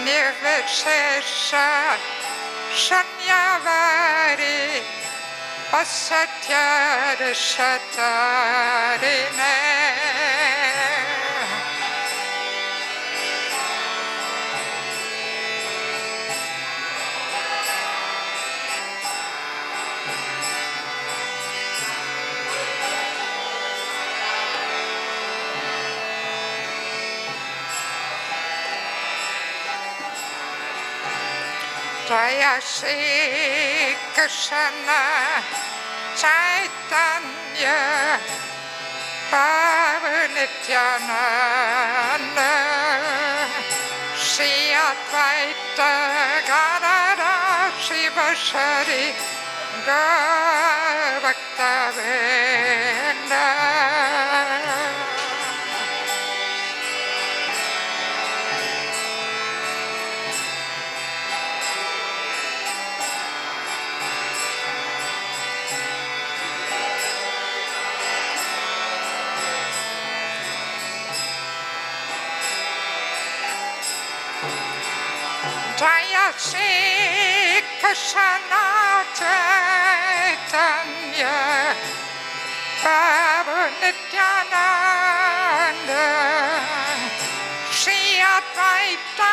Nirvishesha Shanyavari Pasatyadashatarine. Jaya Shri Krishna Chaitanya Prabhu Nityananda Shri Advaita Gadadhara Shiva Shri Gaur Bhakta-vrinda. Jaya Shri Krishna Chaitanya Prabhu Nityananda Shri Advaita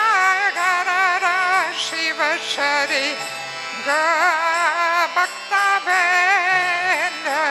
Gadadhara Shiva Shri Gaur Bhakta-vrinda.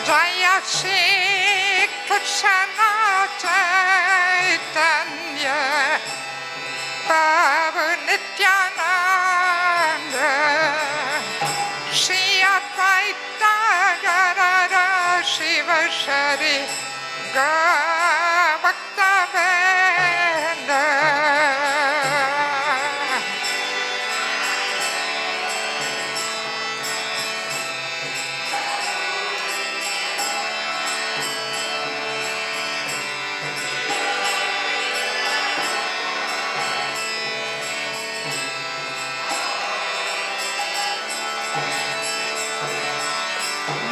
Jaya Shri Krishna Chaitanya Prabhu Nityananda Shri Advaita Gadadhara Shiva Shri Gaur Bhakta-vrinda.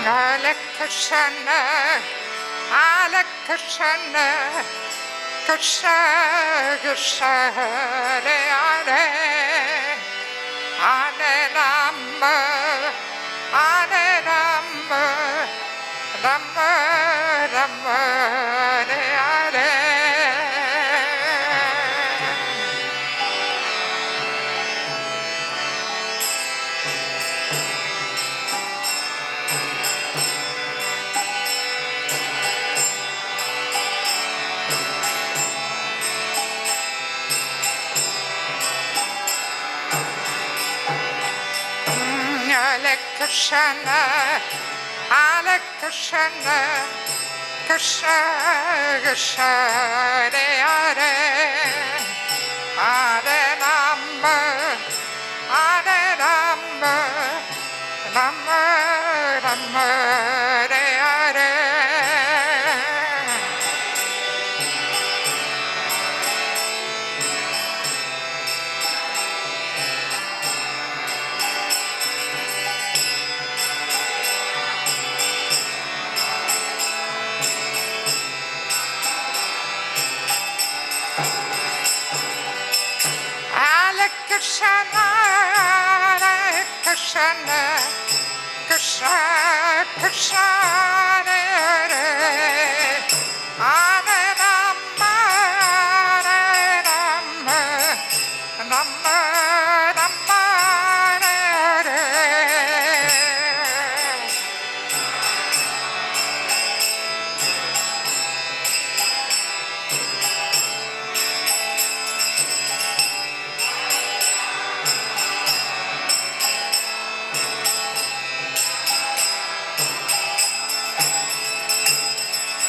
Hare Krishna, Hare Krishna, Krishna Krishna Hare Hare, Hare Rama, Hare Rama, Rama Rama Hare Hare. Hare Krishna, Hare Krishna, Krishna Krishna Hare Hare, Hare Rama, Hare Rama, Rama Rama Hare Hare. Krishna, Hare Krishna, Krishna Krishna Hare Hare, Hare Rama, Hare Rama, Rama Rama Hare Hare.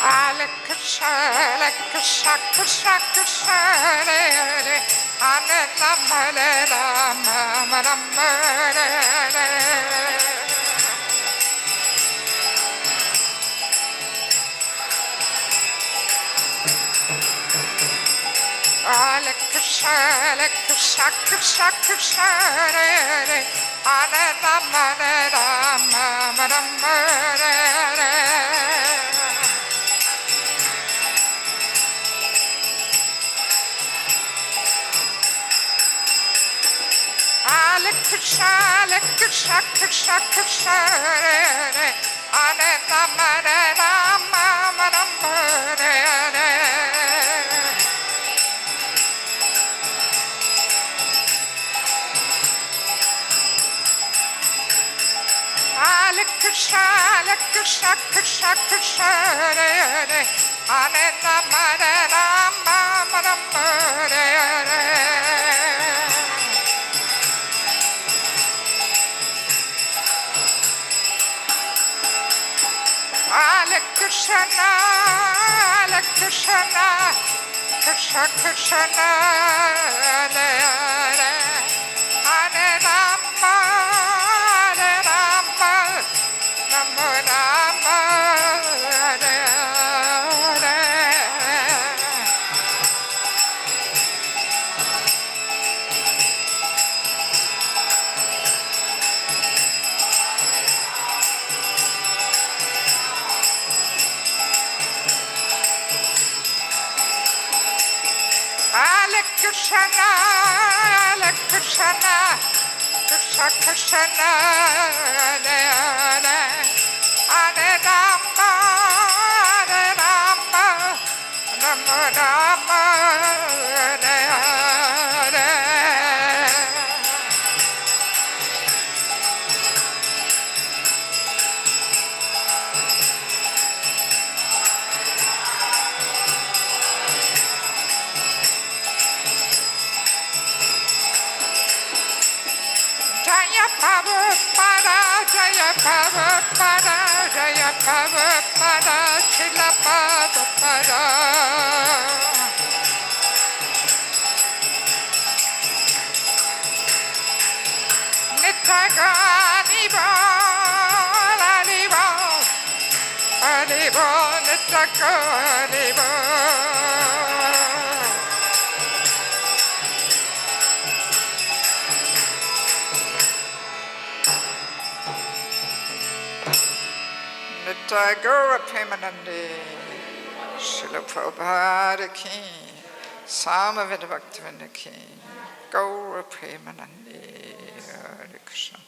Hare Krishna, Krishna Krishna Krishna Hare Hare, Hare Rama, Hare Rama, Rama Hare Hare. Hare Krishna, Hare Krishna, Krishna Krishna, Hare Hare, Hare Rama, Rama Rama, Hare Hare. Hare Krishna, Krishna Krishna, Hare Hare, Hare Rama, Rama Rama, Hare Hare. Hare Krishna, Krishna Krishna, Hare Hare, Hare Rama, Rama Rama, Hare Hare. Hare Krishna, Krishna Krishna, Hare Hare, Hare Rama, Rama Rama, Hare Hare. Hare Krishna, Krishna Krishna, Hare Hare, Hare Rama, Rama Rama, Hare Hare. Jaya Prabhupada, Jaya Prabhupada, Jaya Prabhupada, Srila Prabhupada. Nitya Haribo, Haribo, Haribo, Nitya Haribo. Nitya Gaura Premanande, Srila Prabhupada ki, Samaveda Bhaktivinoda ki, Gaura Premanande, Hare Krishna.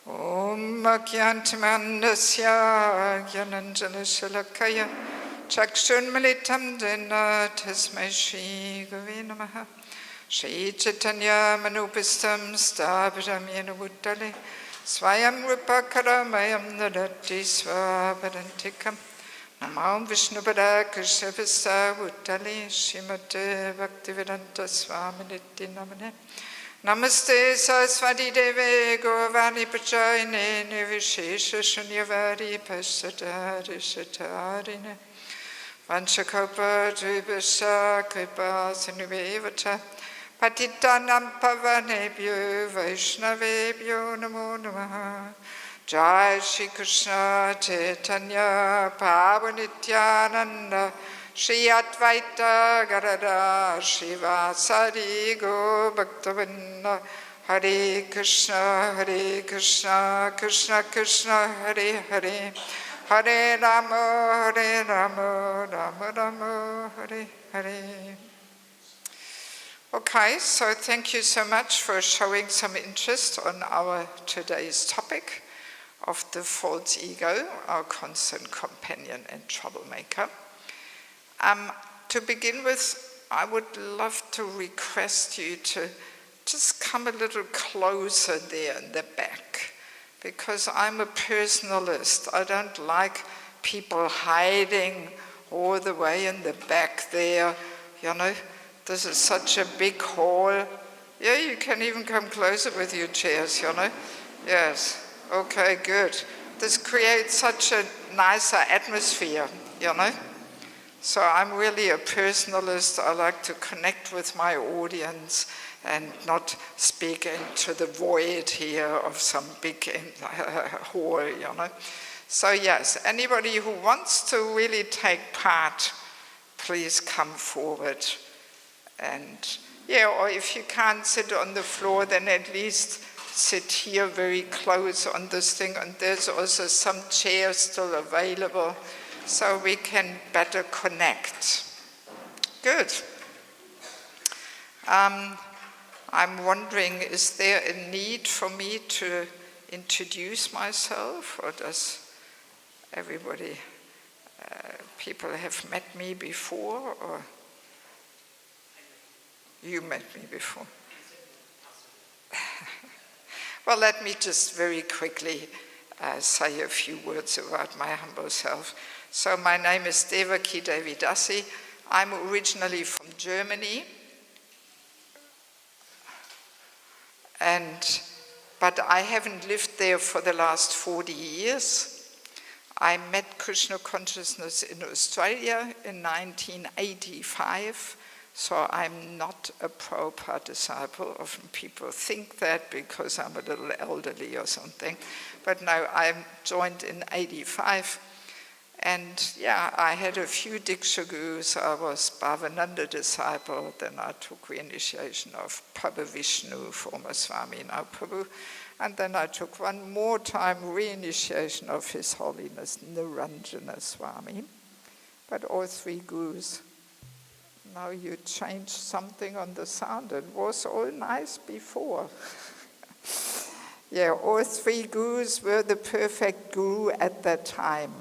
Om Bhakyantamandasya Gyananjana Shalakaya Chakshunmalitam Dena Tasmai Shri Gurave Namaha Shri Chaitanya Manupistam Sthaparam Yena Bhutale Swayam Rupakaramayam Nadati Swapadantikam Namam Vishnupada Krishnavista Bhutale Srimate Bhaktivedanta Swaminiti Namane Namaste Saraswati Deve Gauravani Prachayane Nirvishesha Shunyavadi Pasadari Shatarine Vanchakopa Dribhasha Kripa Sinuvevata Patitanam Pavanebhyo Vaishnavebhyo Namo Namaha Jai Shri Krishna Chaitanya Pavanityananda Shri Advaita Gadadhara Srivasadi Go Bhaktavinda Hare Krishna Krishna Krishna Hare Hare Hare Rama Rama Rama Hare Hare. Okay, so thank you so much for showing some interest on our today's topic of the false ego, our constant companion and troublemaker. To begin with, I would love to request you to just come a little closer there in the back, because I'm a personalist. I don't like people hiding all the way in the back there. You know, this is such a big hall. Yeah, you can even come closer with your chairs, you know. Yes, Okay, good. This creates such a nicer atmosphere, you know? So I'm really a personalist. I like to connect with my audience and not speak into the void here of some big hall, you know? So yes, anybody who wants to really take part, please come forward. And yeah, or if you can't sit on the floor, then at least sit here very close on this thing. And there's also some chairs still available, so we can better connect. Good. I'm wondering, is there a need for me to introduce myself, or does everybody, people have met me before, or you met me before? Well, let me just very quickly say a few words about my humble self. So my name is Devaki Davidasi. I'm originally from Germany, but I haven't lived there for the last 40 years. I met Krishna consciousness in Australia in 1985, so I'm not a Prabhupada disciple. Often people think that because I'm a little elderly or something. But no, I joined in 85. And yeah, I had a few Diksha gurus. I was Bhavananda disciple, then I took reinitiation of Prabhu Vishnu, former Swami, now Prabhu. And then I took one more time reinitiation of His Holiness Niranjana Swami. But all three gurus. Now you changed something on the sound. It was all nice before. Yeah, all three gurus were the perfect guru at that time.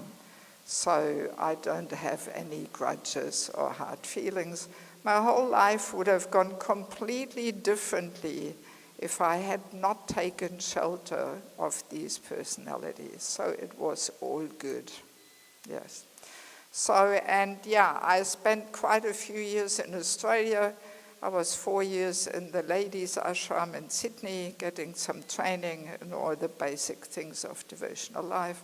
So I don't have any grudges or hard feelings. My whole life would have gone completely differently if I had not taken shelter of these personalities. So it was all good. Yes. So, and yeah, I spent quite a few years in Australia. I was 4 years in the ladies' ashram in Sydney, getting some training in all the basic things of devotional life.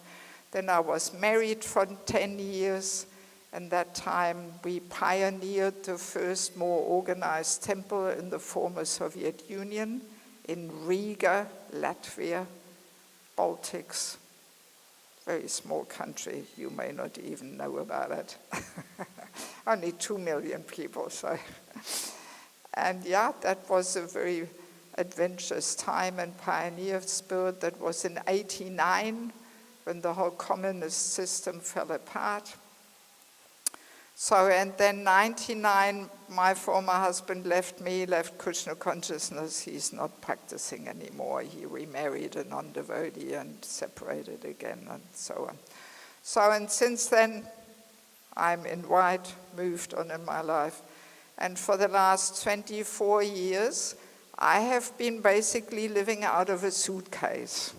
Then I was married for 10 years, and that time we pioneered the first more organized temple in the former Soviet Union, in Riga, Latvia, Baltics. Very small country, you may not even know about it. Only 2 million people, so. And yeah, that was a very adventurous time and pioneer spirit. That was in 1989, when the whole communist system fell apart. So, and then 1999, my former husband left me, left Krishna consciousness. He's not practicing anymore. He remarried a non-devotee and separated again and so on. So, and since then, I'm in white, moved on in my life. And for the last 24 years, I have been basically living out of a suitcase.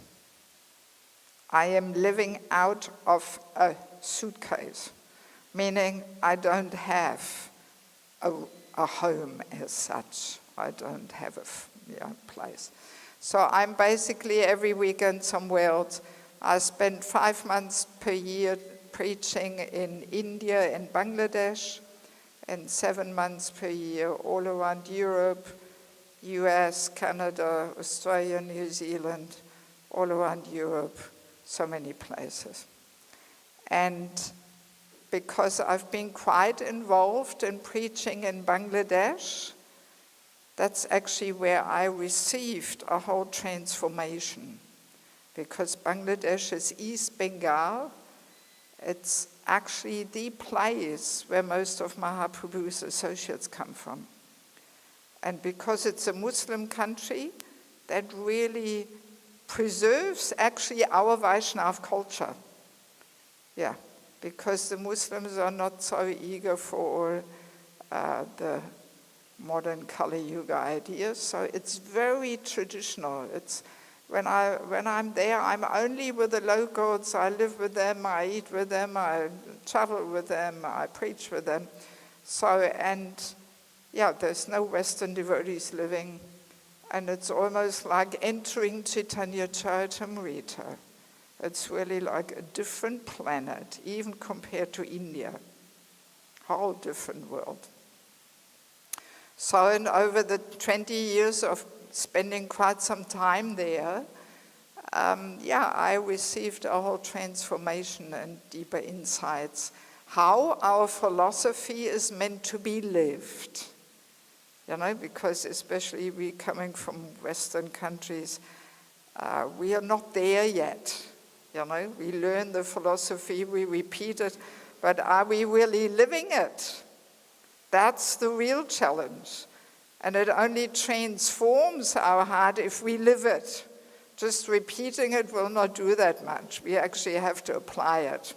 I am living out of a suitcase. Meaning I don't have a home as such. I don't have a place. So I'm basically every weekend somewhere else. I spend 5 months per year preaching in India and Bangladesh, and 7 months per year all around Europe, US, Canada, Australia, New Zealand, all around Europe, so many places. And because I've been quite involved in preaching in Bangladesh, that's actually where I received a whole transformation. Because Bangladesh is East Bengal, it's actually the place where most of Mahaprabhu's associates come from. And because it's a Muslim country, that really preserves actually our Vaishnava culture. Yeah. Because the Muslims are not so eager for the modern Kali Yuga ideas, so it's very traditional. It's when I'm there, I'm only with the locals. I live with them, I eat with them, I travel with them, I preach with them. So, and yeah, there's no Western devotees living. And it's almost like entering Chaitanya Charitamrita. It's really like a different planet, even compared to India. Whole different world. So, and over the 20 years of spending quite some time there, I received a whole transformation and deeper insights. How our philosophy is meant to be lived. Because especially we coming from Western countries, we are not there yet. We learn the philosophy, we repeat it, but are we really living it? That's the real challenge. And it only transforms our heart if we live it. Just repeating it will not do that much. We actually have to apply it.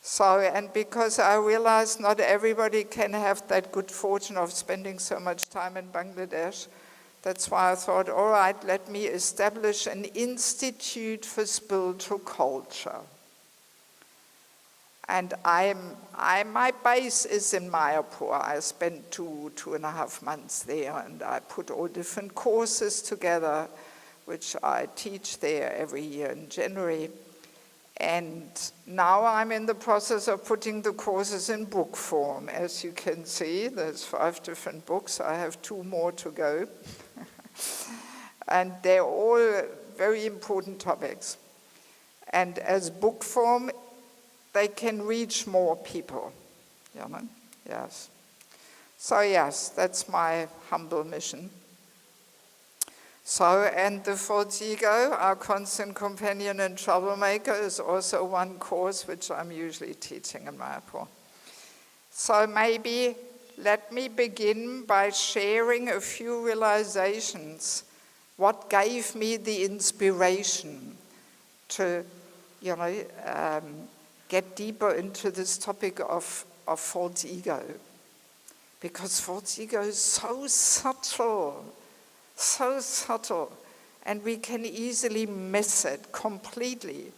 So, and because I realized not everybody can have that good fortune of spending so much time in Bangladesh, that's why I thought, all right, let me establish an institute for spiritual culture. And my base is in Mayapur. I spent 2.5 months there, and I put all different courses together, which I teach there every year in January. And now I'm in the process of putting the courses in book form. As you can see, there's 5 different books. I have 2 more to go. And they're all very important topics. And as book form, they can reach more people. Yes. So yes, that's my humble mission. So, and the fourth ego, our constant companion and troublemaker, is also one course which I'm usually teaching in Mayapur. So maybe let me begin by sharing a few realizations, what gave me the inspiration to, get deeper into this topic of false ego. Because false ego is so subtle, and we can easily miss it completely.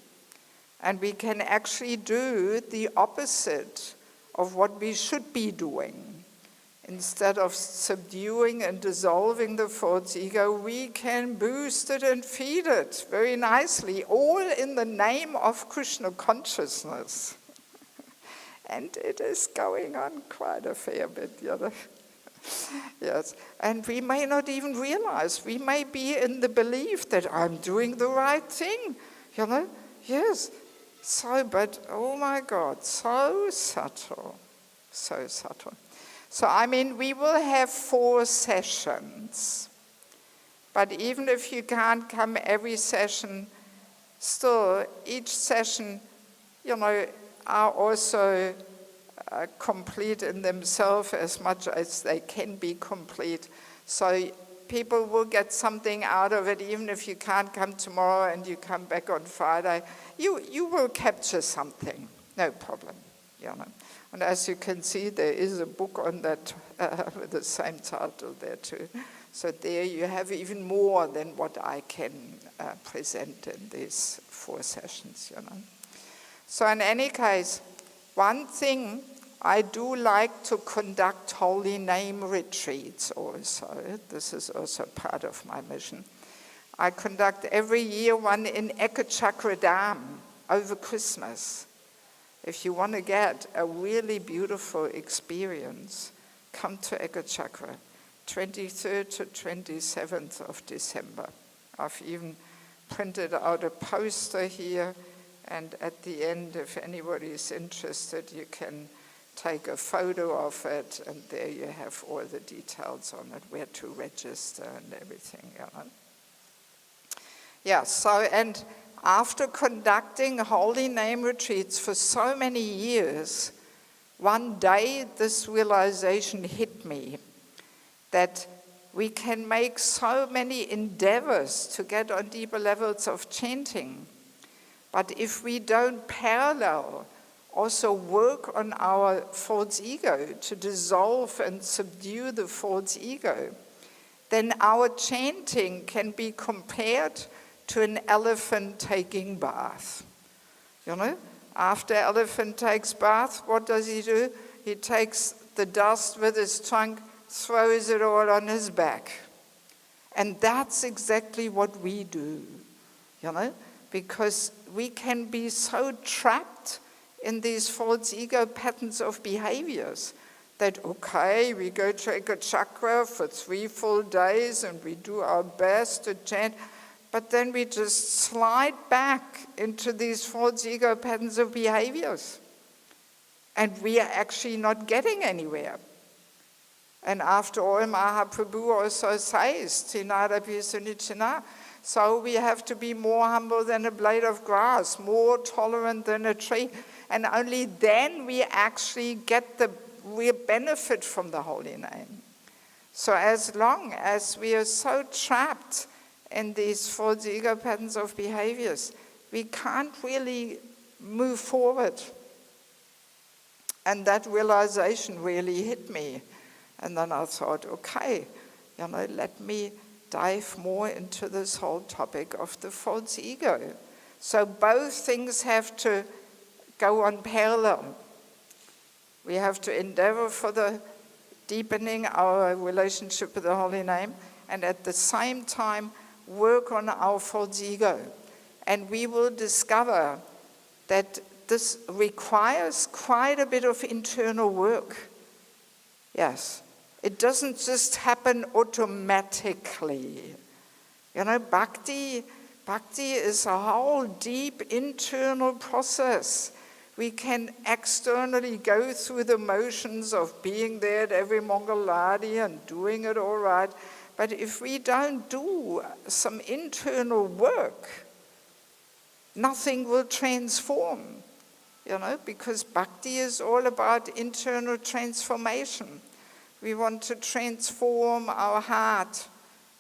And we can actually do the opposite of what we should be doing. Instead of subduing and dissolving the false ego, we can boost it and feed it very nicely, all in the name of Krishna consciousness. And it is going on quite a fair bit, Yes, and we may not even realize. We may be in the belief that I'm doing the right thing, Yes, but oh my God, so subtle. So, we will have 4 sessions. But even if you can't come every session, still, each session, are also complete in themselves as much as they can be complete. So people will get something out of it, even if you can't come tomorrow and you come back on Friday. You will capture something, no problem. And as you can see, there is a book on that with the same title there too. So there you have even more than what I can present in these 4 sessions. So in any case, one thing, I do like to conduct holy name retreats also. This is also part of my mission. I conduct every year one in Ekachakra Dam over Christmas. If you want to get a really beautiful experience, come to Ekachakra, 23rd to 27th of December. I've even printed out a poster here, and at the end, if anybody is interested, you can take a photo of it, and there you have all the details on it, where to register and everything. So, and after conducting holy name retreats for so many years, one day this realization hit me that we can make so many endeavors to get on deeper levels of chanting, but if we don't parallel also work on our false ego to dissolve and subdue the false ego, then our chanting can be compared to an elephant taking bath. After elephant takes bath, what does he do? He takes the dust with his trunk, throws it all on his back. And that's exactly what we do, because we can be so trapped in these false ego patterns of behaviors that, okay, we go to Ekachakra for 3 full days and we do our best to chant, but then we just slide back into these false ego patterns of behaviors. And we are actually not getting anywhere. And after all, Mahaprabhu also says, Tinadapi Sunichina, so we have to be more humble than a blade of grass, more tolerant than a tree. And only then we actually get the real benefit from the holy name. So as long as we are so trapped in these false ego patterns of behaviors, we can't really move forward. And that realization really hit me. And then I thought, okay, let me dive more into this whole topic of the false ego. So both things have to go on parallel. We have to endeavor for the deepening our relationship with the holy name, and at the same time work on our false ego. And we will discover that this requires quite a bit of internal work. Yes, it doesn't just happen automatically. Bhakti is a whole deep internal process. We can externally go through the motions of being there at every Mangaladi and doing it all right. But if we don't do some internal work, nothing will transform, because bhakti is all about internal transformation. We want to transform our heart,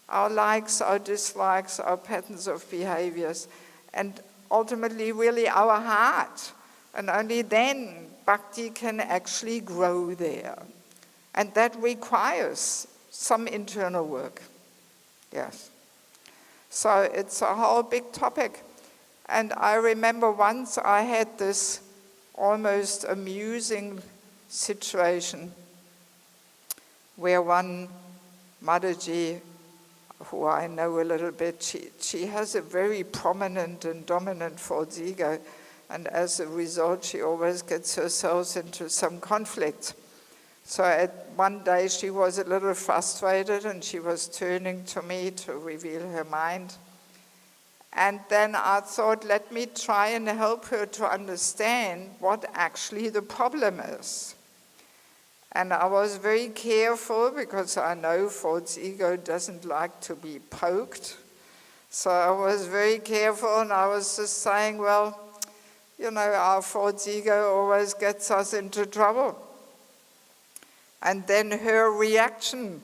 our likes, our dislikes, our patterns of behaviors, and ultimately really our heart. And only then bhakti can actually grow there. And that requires some internal work. Yes. So it's a whole big topic. And I remember once I had this almost amusing situation where one Mataji, who I know a little bit, she has a very prominent and dominant false ego, and as a result she always gets herself into some conflict. So one day she was a little frustrated and she was turning to me to reveal her mind. And then I thought, let me try and help her to understand what actually the problem is. And I was very careful because I know false ego doesn't like to be poked. So I was very careful and I was just saying, well, our false ego always gets us into trouble. And then her reaction,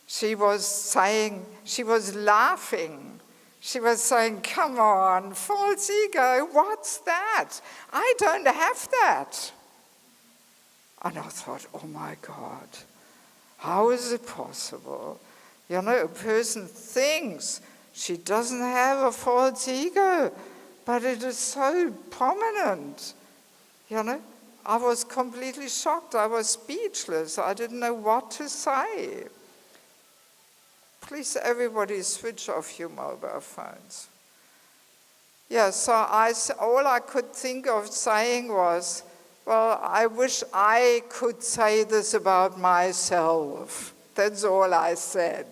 she was laughing. She was saying, come on, false ego, what's that? I don't have that. And I thought, oh my God, how is it possible? A person thinks she doesn't have a false ego, but it is so prominent. I was completely shocked. I was speechless. I didn't know what to say. Please, everybody, switch off your mobile phones. Yeah, so all I could think of saying was, well, I wish I could say this about myself. That's all I said.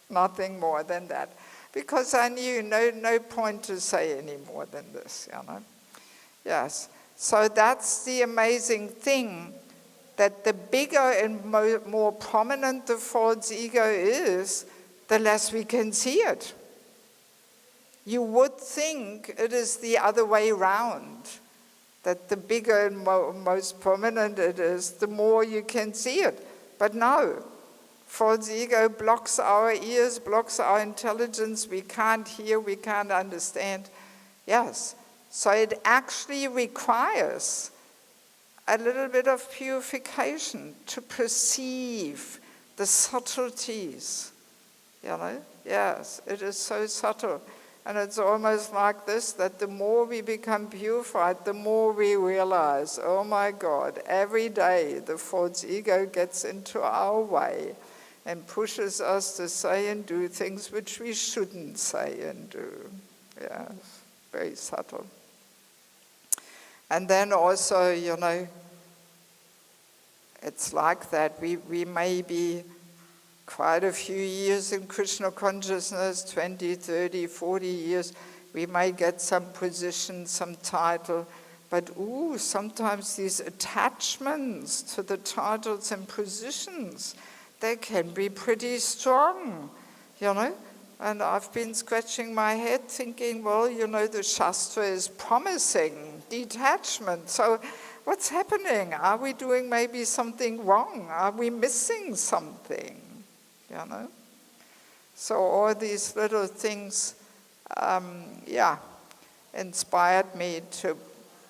Nothing more than that. Because I knew no point to say any more than this, Yes. So that's the amazing thing, that the bigger and more prominent the false ego is, the less we can see it. You would think it is the other way around, that the bigger and most prominent it is, the more you can see it. But no, false ego blocks our ears, blocks our intelligence. We can't hear, we can't understand. Yes. So it actually requires a little bit of purification to perceive the subtleties. Yes, it is so subtle. And it's almost like this, that the more we become purified, the more we realize, oh my God, every day the false ego gets into our way. and pushes us to say and do things which we shouldn't say and do. Yeah, very subtle. And then also, it's like that. We may be quite a few years in Krishna consciousness, 20, 30, 40 years. We may get some position, some title, but sometimes these attachments to the titles and positions, they can be pretty strong, And I've been scratching my head thinking, well, the Shastra is promising detachment. So what's happening? Are we doing maybe something wrong? Are we missing something? So all these little things, inspired me to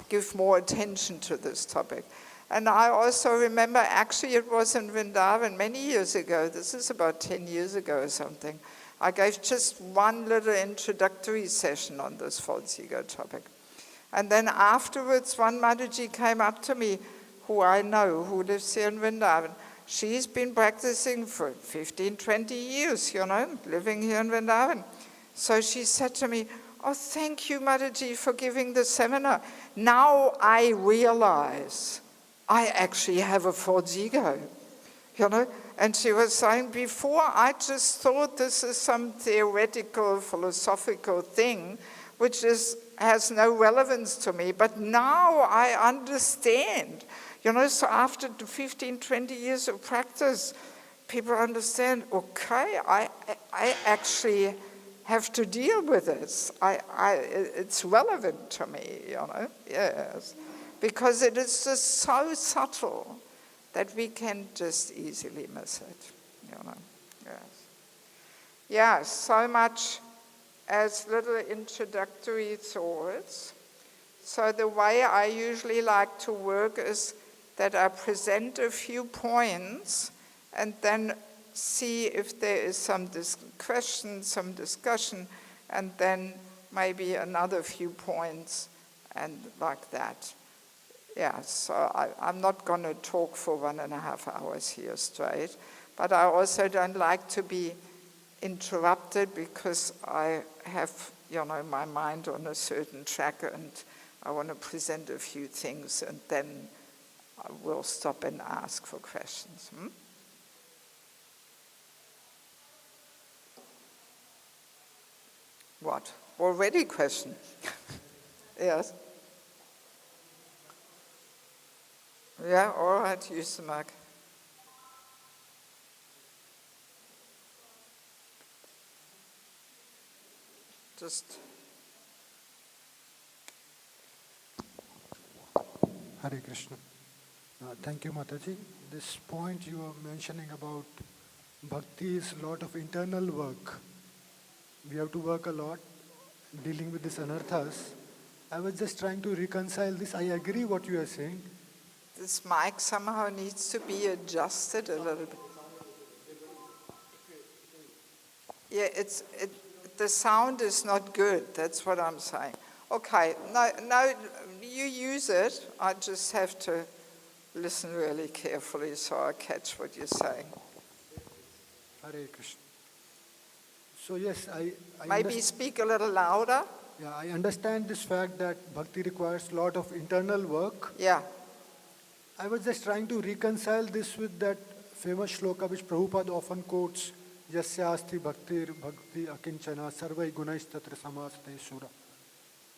give more attention to this topic. And I also remember, actually it was in Vrindavan many years ago, this is about 10 years ago or something, I gave just one little introductory session on this false ego topic. And then afterwards, one Mataji came up to me, who I know, who lives here in Vrindavan. She's been practicing for 15, 20 years, living here in Vrindavan. So she said to me, oh, thank you, Mataji, for giving the seminar. Now I realize I actually have a false ego, And she was saying, before I just thought this is some theoretical, philosophical thing, which has no relevance to me. But now I understand. So after 15, 20 years of practice, people understand, okay, I actually have to deal with this. It's relevant to me, yes. Because it is just so subtle that we can just easily miss it, yes. Yeah, so much as little introductory thoughts. So the way I usually like to work is that I present a few points and then see if there is some question, some discussion, and then maybe another few points and like that. Yeah, so I'm not going to talk for 1.5 hours here straight, but I also don't like to be interrupted because I have, my mind on a certain track and I want to present a few things and then I will stop and ask for questions. What? Already question? Yes? Yeah, all right, use the mic. Just... Hare Krishna. Thank you, Mataji. This point you were mentioning about bhakti is a lot of internal work. We have to work a lot dealing with these anarthas. I was just trying to reconcile this. I agree what you are saying. This mic somehow needs to be adjusted a little bit. Yeah, the sound is not good. That's what I'm saying. Okay, no, you use it. I just have to listen really carefully so I catch what you're saying. Hare Krishna. So yes, I maybe speak a little louder. Yeah, I understand this fact that bhakti requires a lot of internal work. Yeah. I was just trying to reconcile this with that famous shloka which Prabhupada often quotes, Yasya asti bhakti akinchana sarvai gunais tatra samasate sura.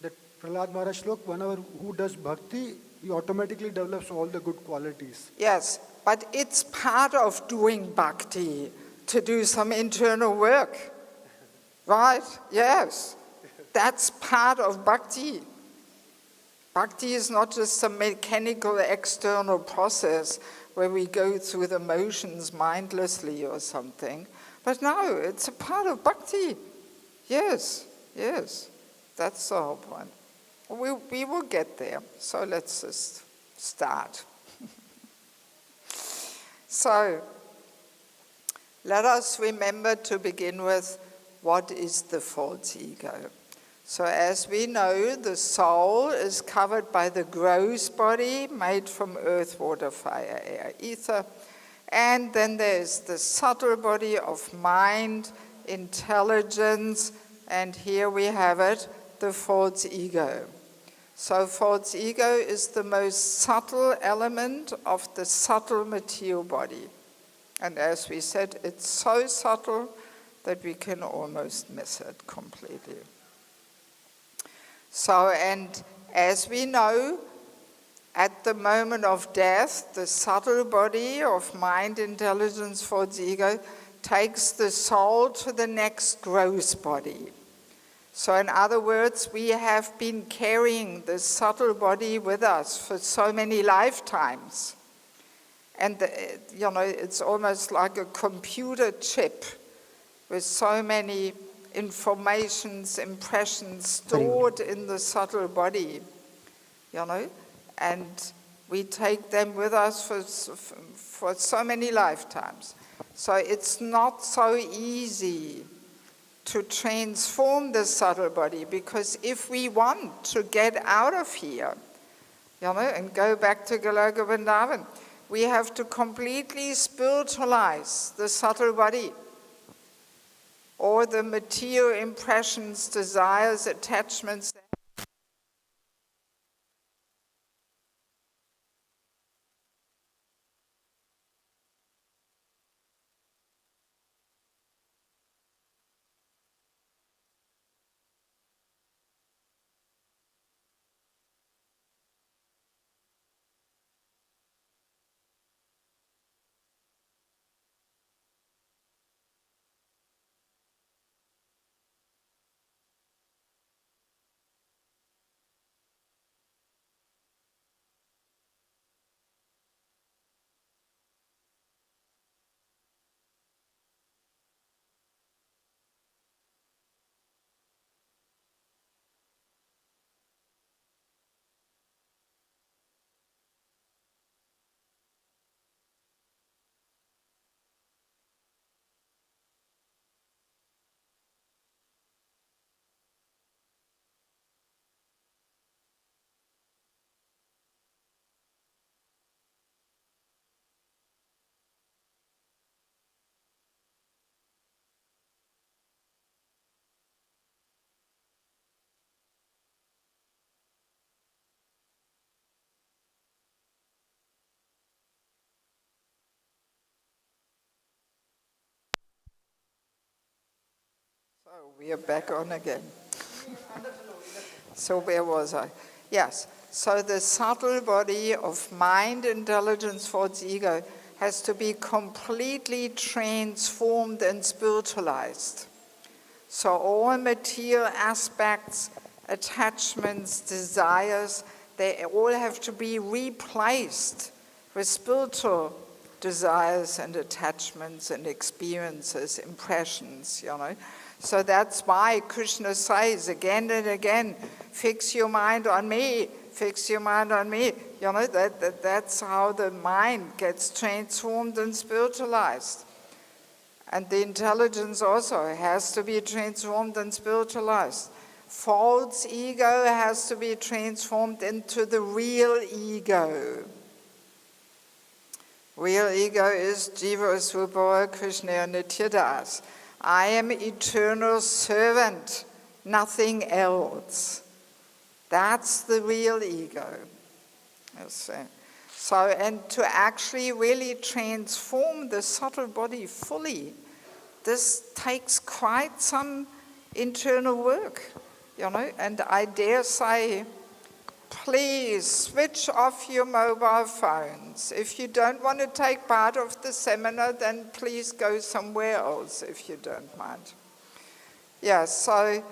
That Prahlad Maharaj shloka, whenever who does bhakti, he automatically develops all the good qualities. Yes, but it's part of doing bhakti to do some internal work. Right? Yes. That's part of bhakti. Bhakti is not just a mechanical external process where we go through the motions mindlessly or something. But no, it's a part of bhakti. Yes, yes. That's the whole point. We will get there. So let's just start. So, let us remember to begin with, what is the false ego? So as we know, the soul is covered by the gross body made from earth, water, fire, air, ether. And then there's the subtle body of mind, intelligence, and here we have it, the false ego. So false ego is the most subtle element of the subtle material body. And as we said, it's so subtle that we can almost miss it completely. So, and as we know, at the moment of death, the subtle body of mind, intelligence, false ego takes the soul to the next gross body. So in other words, we have been carrying the subtle body with us for so many lifetimes. And, it's almost like a computer chip with so many informations, impressions stored in the subtle body, and we take them with us for so many lifetimes. So it's not so easy to transform the subtle body, because if we want to get out of here, and go back to Goloka Vrindavan, we have to completely spiritualize the subtle body, or the material impressions, desires, attachments. So we are back on again. So where was I? Yes. So the subtle body of mind, intelligence, false ego has to be completely transformed and spiritualized. So all material aspects, attachments, desires, they all have to be replaced with spiritual desires and attachments and experiences, impressions, So that's why Krishna says again and again, fix your mind on me, fix your mind on me. That's how the mind gets transformed and spiritualized. And the intelligence also has to be transformed and spiritualized. False ego has to be transformed into the real ego. Real ego is Jiva Svrupa Krishna Nityadas. I am eternal servant, nothing else. That's the real ego. So, and to actually really transform the subtle body fully, this takes quite some internal work, and I dare say, please switch off your mobile phones. If you don't want to take part of the seminar, then please go somewhere else if you don't mind. So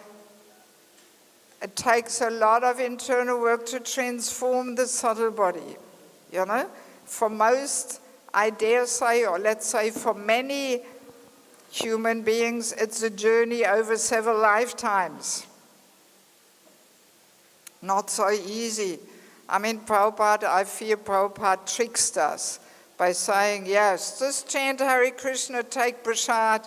it takes a lot of internal work to transform the subtle body. For most, I dare say, or let's say for many human beings, it's a journey over several lifetimes. Not so easy. I feel Prabhupada tricked us by saying, yes, just chant Hare Krishna, take prasad,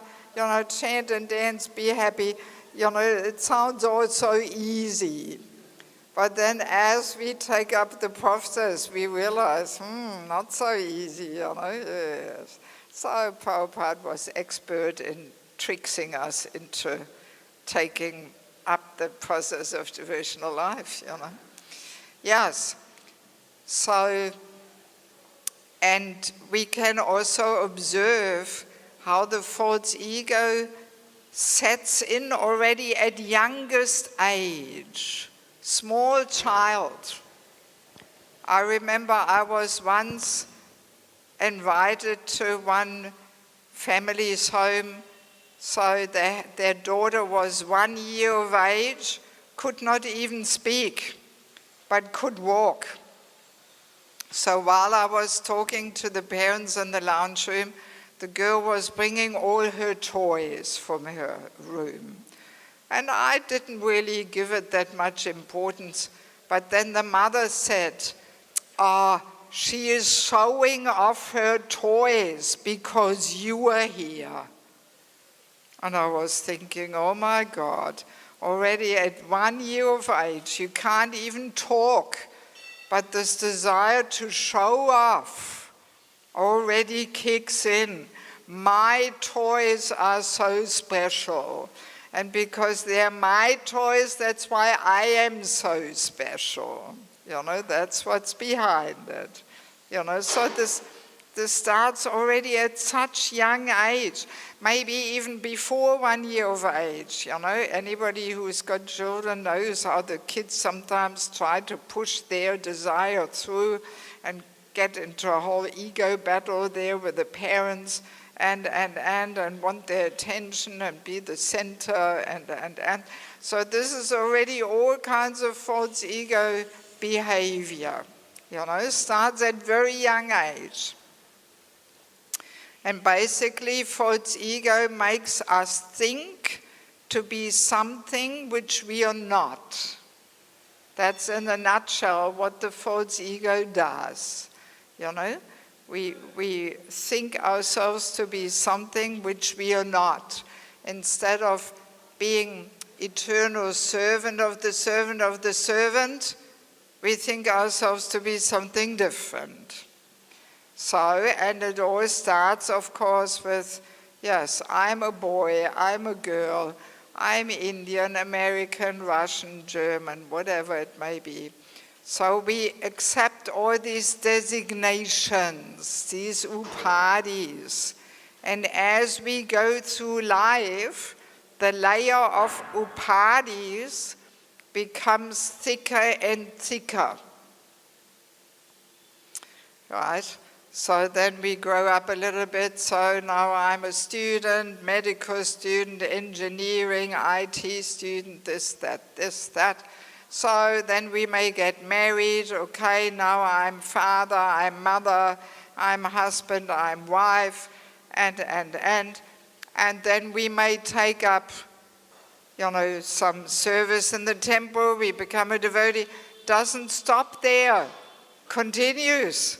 chant and dance, be happy. It sounds all so easy. But then as we take up the process, we realize, not so easy, yes. So Prabhupada was expert in tricksing us into taking up the process of devotional life, Yes. So, and we can also observe how the false ego sets in already at youngest age. Small child. I remember I was once invited to one family's home, so their daughter was 1 year of age, could not even speak, but could walk. So while I was talking to the parents in the lounge room, the girl was bringing all her toys from her room. And I didn't really give it that much importance. But then the mother said, she is showing off her toys because you are here. And I was thinking, oh my God, already at 1 year of age, you can't even talk. But this desire to show off already kicks in. My toys are so special. And because they're my toys, that's why I am so special. That's what's behind it. So this starts already at such young age, maybe even before 1 year of age. Anybody who's got children knows how the kids sometimes try to push their desire through and get into a whole ego battle there with the parents. And want their attention and be the center and. So this is already all kinds of false ego behavior, starts at very young age. And basically false ego makes us think to be something which we are not. That's in a nutshell what the false ego does, We think ourselves to be something which we are not. Instead of being eternal servant of the servant, we think ourselves to be something different. So, and it all starts, of course, with, yes, I'm a boy, I'm a girl, I'm Indian, American, Russian, German, whatever it may be. So we accept all these designations, these upadhis. And as we go through life, the layer of upadhis becomes thicker and thicker. Right? So then we grow up a little bit. So now I'm a student, medical student, engineering, IT student, this, that. So then we may get married, okay, now I'm father, I'm mother, I'm husband, I'm wife, and then we may take up, some service in the temple, we become a devotee. Doesn't stop there, continues.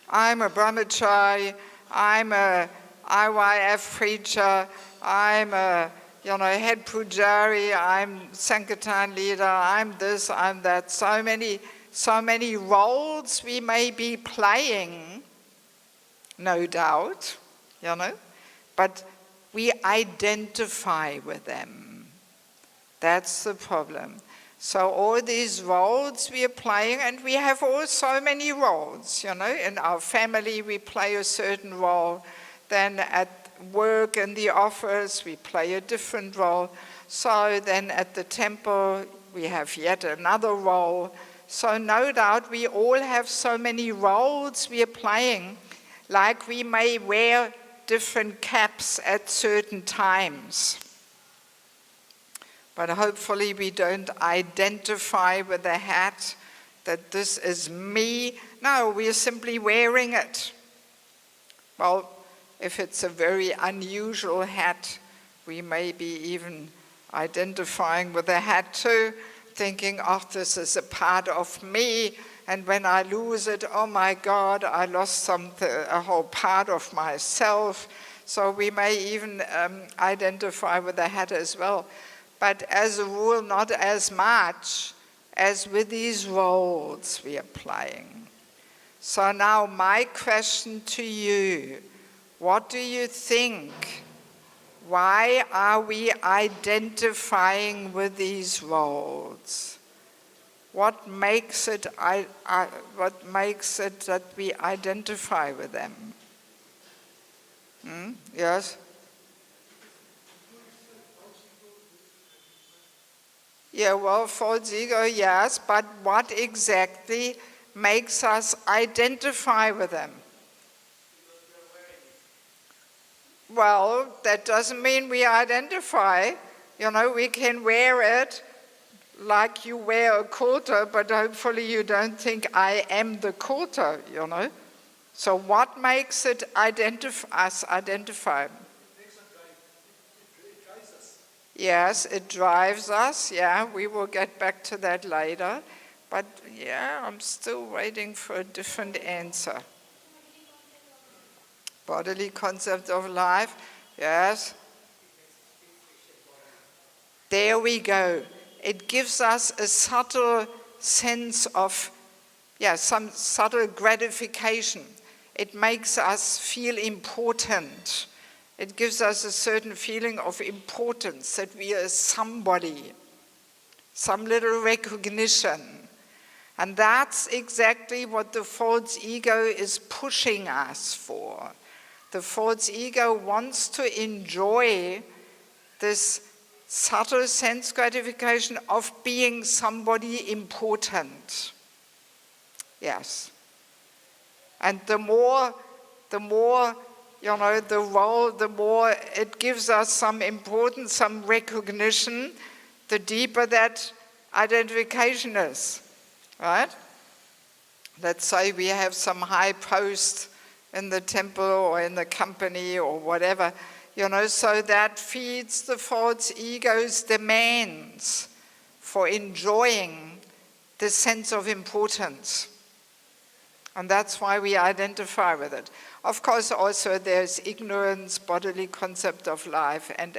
I'm a brahmachari, I'm a IYF preacher, I'm a head pujari, I'm Sankirtan leader, I'm this, I'm that. So many roles we may be playing, no doubt, but we identify with them. That's the problem. So all these roles we are playing, and we have all so many roles, in our family we play a certain role, then at work in the office, we play a different role. So then at the temple, we have yet another role. So no doubt we all have so many roles we are playing, like we may wear different caps at certain times. But hopefully we don't identify with the hat that this is me. No, we are simply wearing it. Well, if it's a very unusual hat, we may be even identifying with the hat too, thinking, this is a part of me, and when I lose it, oh my God, I lost a whole part of myself. So we may even identify with the hat as well. But as a rule, not as much as with these roles we are playing. So now my question to you, what do you think? Why are we identifying with these roles? What makes it that we identify with them? Yes? Yeah, well, false ego, yes, but what exactly makes us identify with them? Well, that doesn't mean we identify. You know, we can wear it like you wear a quarter, but hopefully you don't think I am the quarter, you know. So what makes it us identify? It drives us. Yes, it drives us. Yeah, we will get back to that later. But yeah, I'm still waiting for a different answer. Bodily concept of life. Yes. There we go. It gives us a subtle sense of, some subtle gratification. It makes us feel important. It gives us a certain feeling of importance, that we are somebody, some little recognition. And that's exactly what the false ego is pushing us for. The false ego wants to enjoy this subtle sense gratification of being somebody important. Yes. And the more you know, the role, the more it gives us some importance, some recognition, the deeper that identification is, right? Let's say we have some high post in the temple or in the company or whatever, you know, so that feeds the false ego's demands for enjoying the sense of importance. And that's why we identify with it. Of course, also there's ignorance, bodily concept of life, and.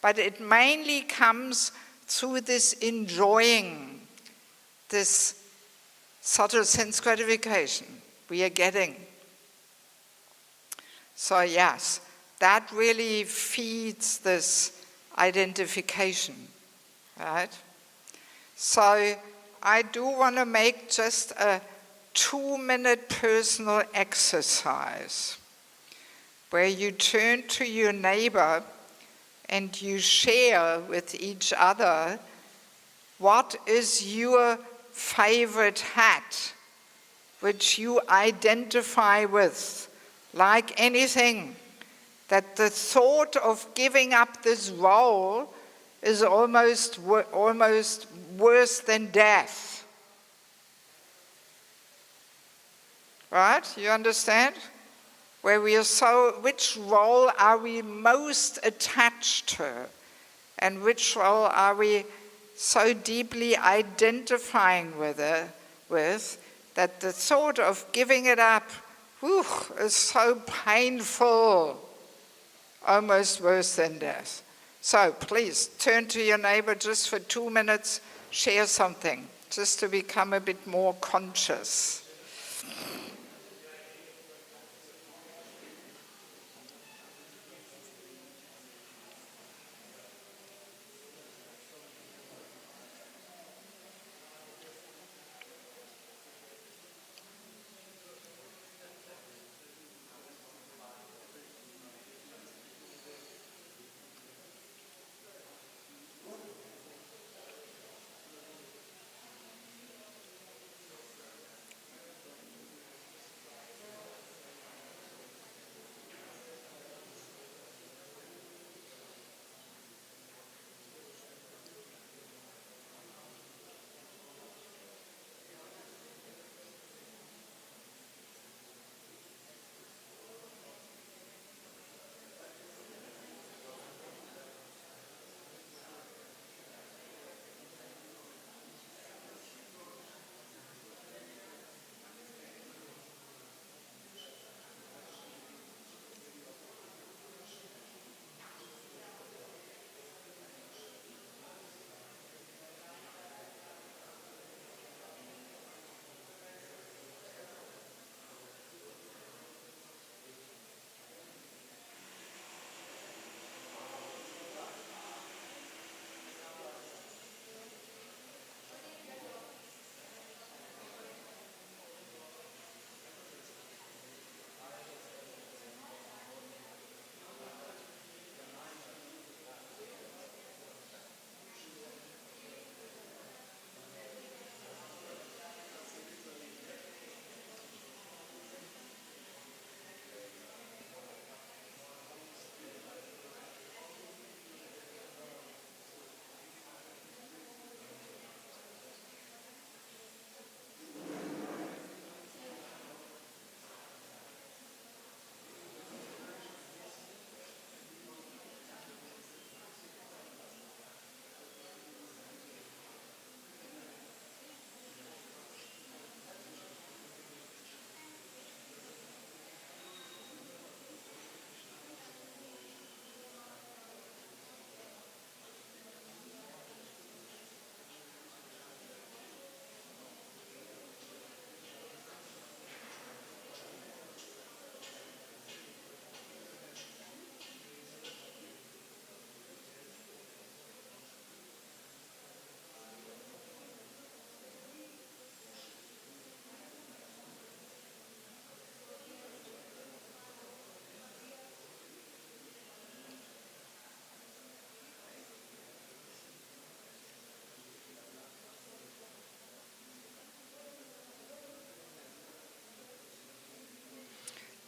But it mainly comes through this enjoying, this subtle sense gratification we are getting. So yes, that really feeds this identification, right? So I do want to make just a 2-minute personal exercise where you turn to your neighbor and you share with each other what is your favorite hat which you identify with, like anything, that the thought of giving up this role is almost worse than death. Right? You understand? Where we are which role are we most attached to? And which role are we so deeply identifying with that the thought of giving it up is so painful, almost worse than death. So please turn to your neighbor just for 2 minutes, share something, just to become a bit more conscious.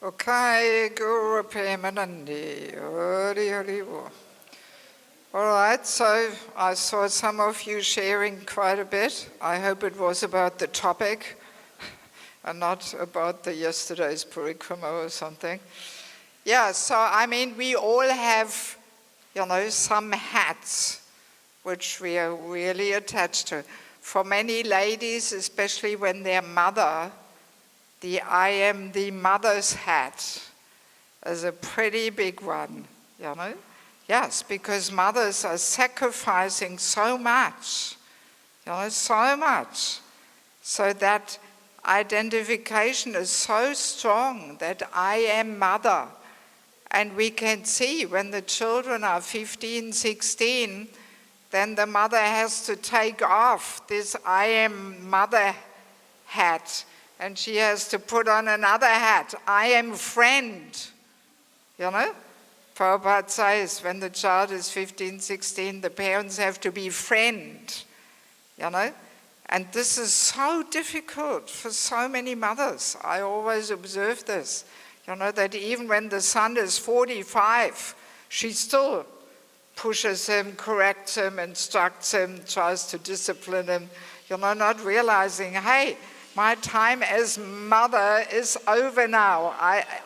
Okay, Guru Premanandi, Hari Hari Bo. All right, so I saw some of you sharing quite a bit. I hope it was about the topic and not about the yesterday's parikrama or something. Yeah, so I mean, we all have, some hats which we are really attached to. For many ladies, especially when they're mother, the I am the mother's hat is a pretty big one, Yes, because mothers are sacrificing so much, so much. So that identification is so strong that I am mother. And we can see when the children are 15, 16, then the mother has to take off this I am mother hat. And she has to put on another hat. I am friend. Prabhupada says when the child is 15, 16, the parents have to be friend. And this is so difficult for so many mothers. I always observe this. That even when the son is 45, she still pushes him, corrects him, instructs him, tries to discipline him. Not realizing, hey, my time as mother is over now.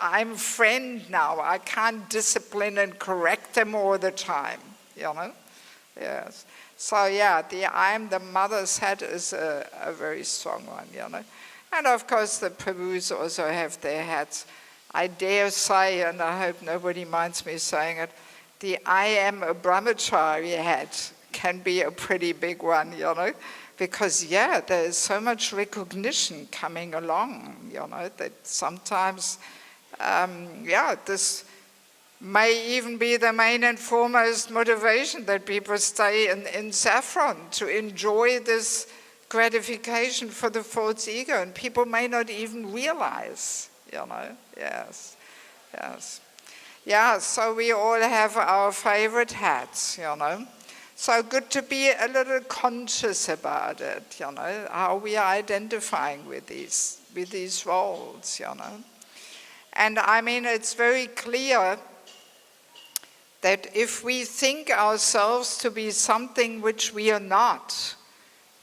I'm friend now. I can't discipline and correct him all the time, Yes. So yeah, I'm the mother's hat is a very strong one, And of course the Prabhus also have their hats. I dare say, and I hope nobody minds me saying it, the I am a brahmachari hat can be a pretty big one, Because, there is so much recognition coming along, that sometimes, this may even be the main and foremost motivation that people stay in saffron, to enjoy this gratification for the false ego. And people may not even realize, Yes. Yeah, so we all have our favorite hats, So good to be a little conscious about it, how we are identifying with these roles, And I mean, it's very clear that if we think ourselves to be something which we are not,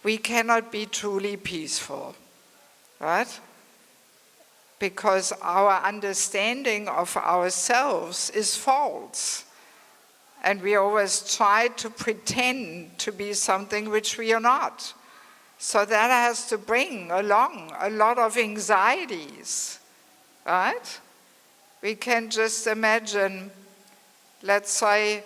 we cannot be truly peaceful, right? Because our understanding of ourselves is false. And we always try to pretend to be something which we are not. So that has to bring along a lot of anxieties, right? We can just imagine, let's say,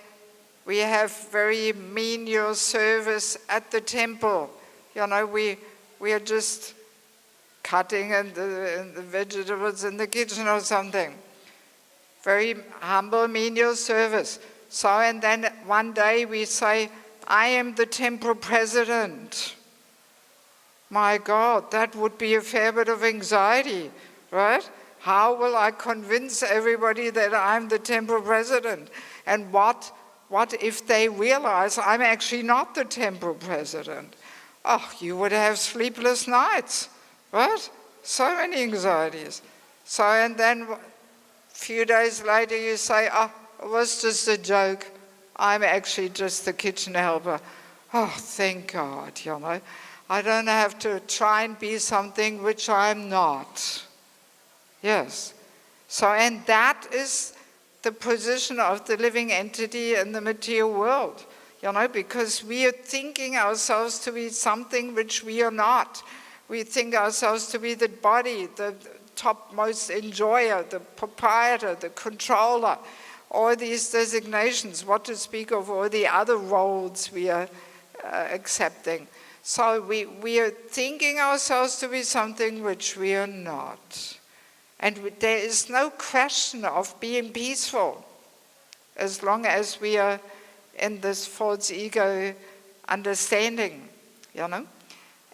we have very menial service at the temple. We are just cutting the vegetables in the kitchen or something. Very humble, menial service. So, and then one day we say, I am the temple president. My God, that would be a fair bit of anxiety, right? How will I convince everybody that I'm the temple president? And what if they realize I'm actually not the temple president? Oh, you would have sleepless nights, right? So many anxieties. So, and then a few days later you say, it was just a joke. I'm actually just the kitchen helper. Oh, thank God, I don't have to try and be something which I'm not. Yes. So, and that is the position of the living entity in the material world, because we are thinking ourselves to be something which we are not. We think ourselves to be the body, the topmost enjoyer, the proprietor, the controller, all these designations, what to speak of all the other roles we are accepting. So we are thinking ourselves to be something which we are not. And there is no question of being peaceful as long as we are in this false ego understanding,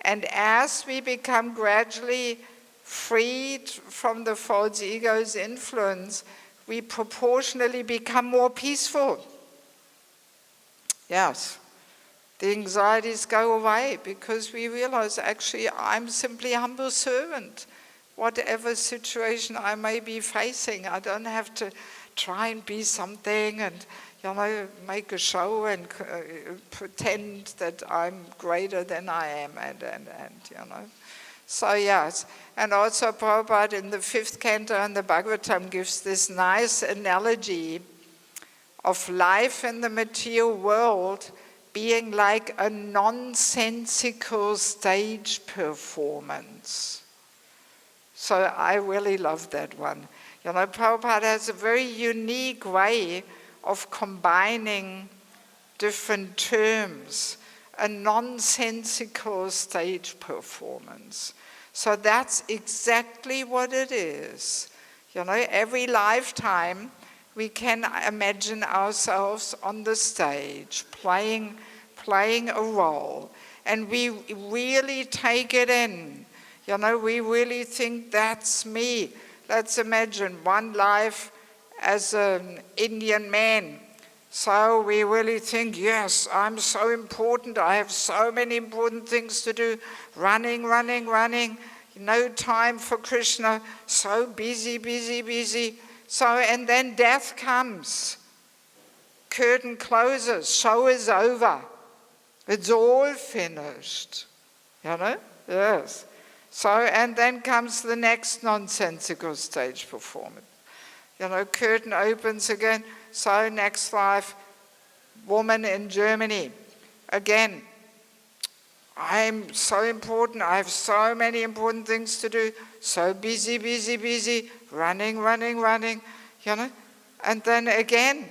And as we become gradually freed from the false ego's influence, we proportionally become more peaceful. Yes. The anxieties go away because we realize actually I'm simply a humble servant. whatever situation I may be facing. I don't have to try and be something and, make a show and pretend that I'm greater than I am and. So yes, and also Prabhupada in the 5th canto in the Bhagavatam gives this nice analogy of life in the material world being like a nonsensical stage performance. So I really love that one. Prabhupada has a very unique way of combining different terms, a nonsensical stage performance. So that's exactly what it is. Every lifetime we can imagine ourselves on the stage, playing a role, and we really take it in. We really think that's me. Let's imagine one life as an Indian man. So we really think, yes, I'm so important. I have so many important things to do. Running. No time for Krishna. So busy. So, and then death comes. Curtain closes. Show is over. It's all finished. Yes. So, and then comes the next nonsensical stage performance. Curtain opens again. So next life, woman in Germany. Again, I'm so important. I have so many important things to do. So busy. Running. And then again,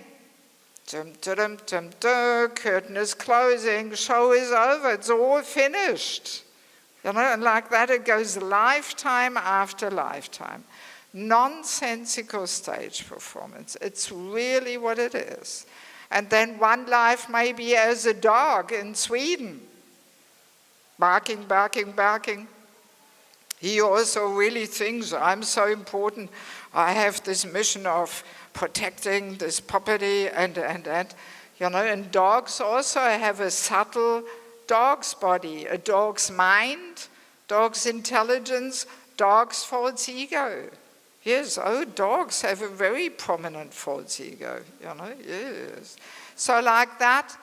curtain is closing. Show is over. It's all finished. And like that it goes lifetime after lifetime. Nonsensical stage performance. It's really what it is. And then one life may be as a dog in Sweden. Barking. He also really thinks, I'm so important. I have this mission of protecting this property and. And dogs also have a subtle dog's body, a dog's mind, dog's intelligence, dog's false ego. Yes, dogs have a very prominent false ego, yes. So like that,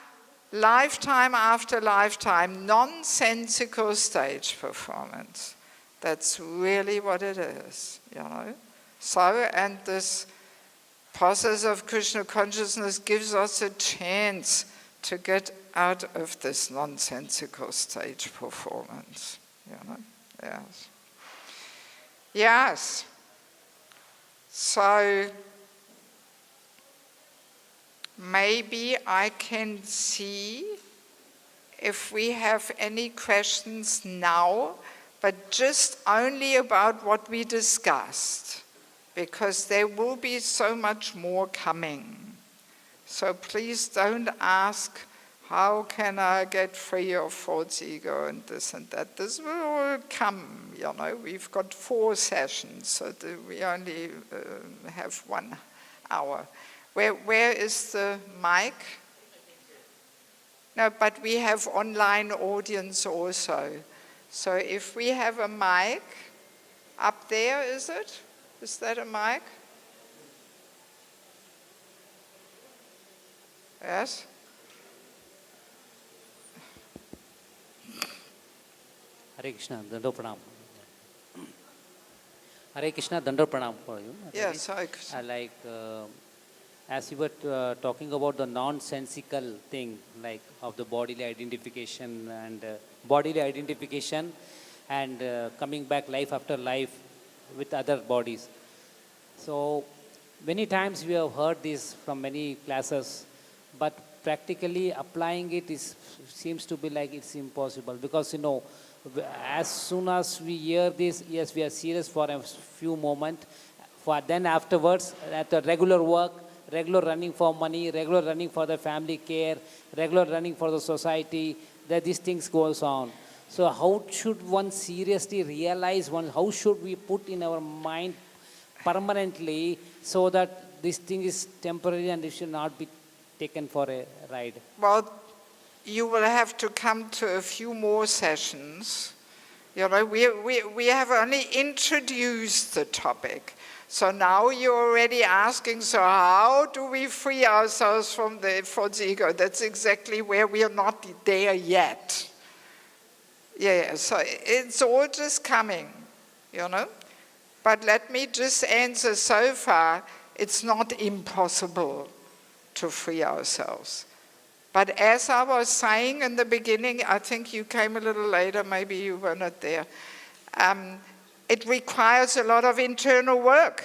lifetime after lifetime, nonsensical stage performance. That's really what it is, So, and this process of Krishna consciousness gives us a chance to get out of this nonsensical stage performance, Yes. Yes. So maybe I can see if we have any questions now, but just only about what we discussed, because there will be so much more coming. So please don't ask, how can I get free of false ego and this and that? This will all come, We've got 4 sessions, so we only have 1 hour. Where is the mic? No, but we have online audience also. So if we have a mic, up there, is it? Is that a mic? Yes? Hare Krishna, Dando Pranam. Hare Krishna, Dando Pranam for you. Yes, Hare Krishna. As you were talking about the nonsensical thing, like of the bodily identification and coming back life after life with other bodies. So many times we have heard this from many classes, but practically applying it seems to be like it's impossible, because as soon as we hear this, yes, we are serious for a few moments, then afterwards at the regular work, regular running for money, regular running for the family care, regular running for the society, that these things goes on. So how should one seriously realize how should we put in our mind permanently so that this thing is temporary and it should not be taken for a ride? Well, you will have to come to a few more sessions, You know, we have only introduced the topic. So now you're already asking, so how do we free ourselves from the false ego? That's exactly where we are not there yet. Yeah, so it's all just coming, you know. But let me just answer so far, it's not impossible to free ourselves. But as I was saying in the beginning, I think you came a little later, maybe you were not there, it requires a lot of internal work.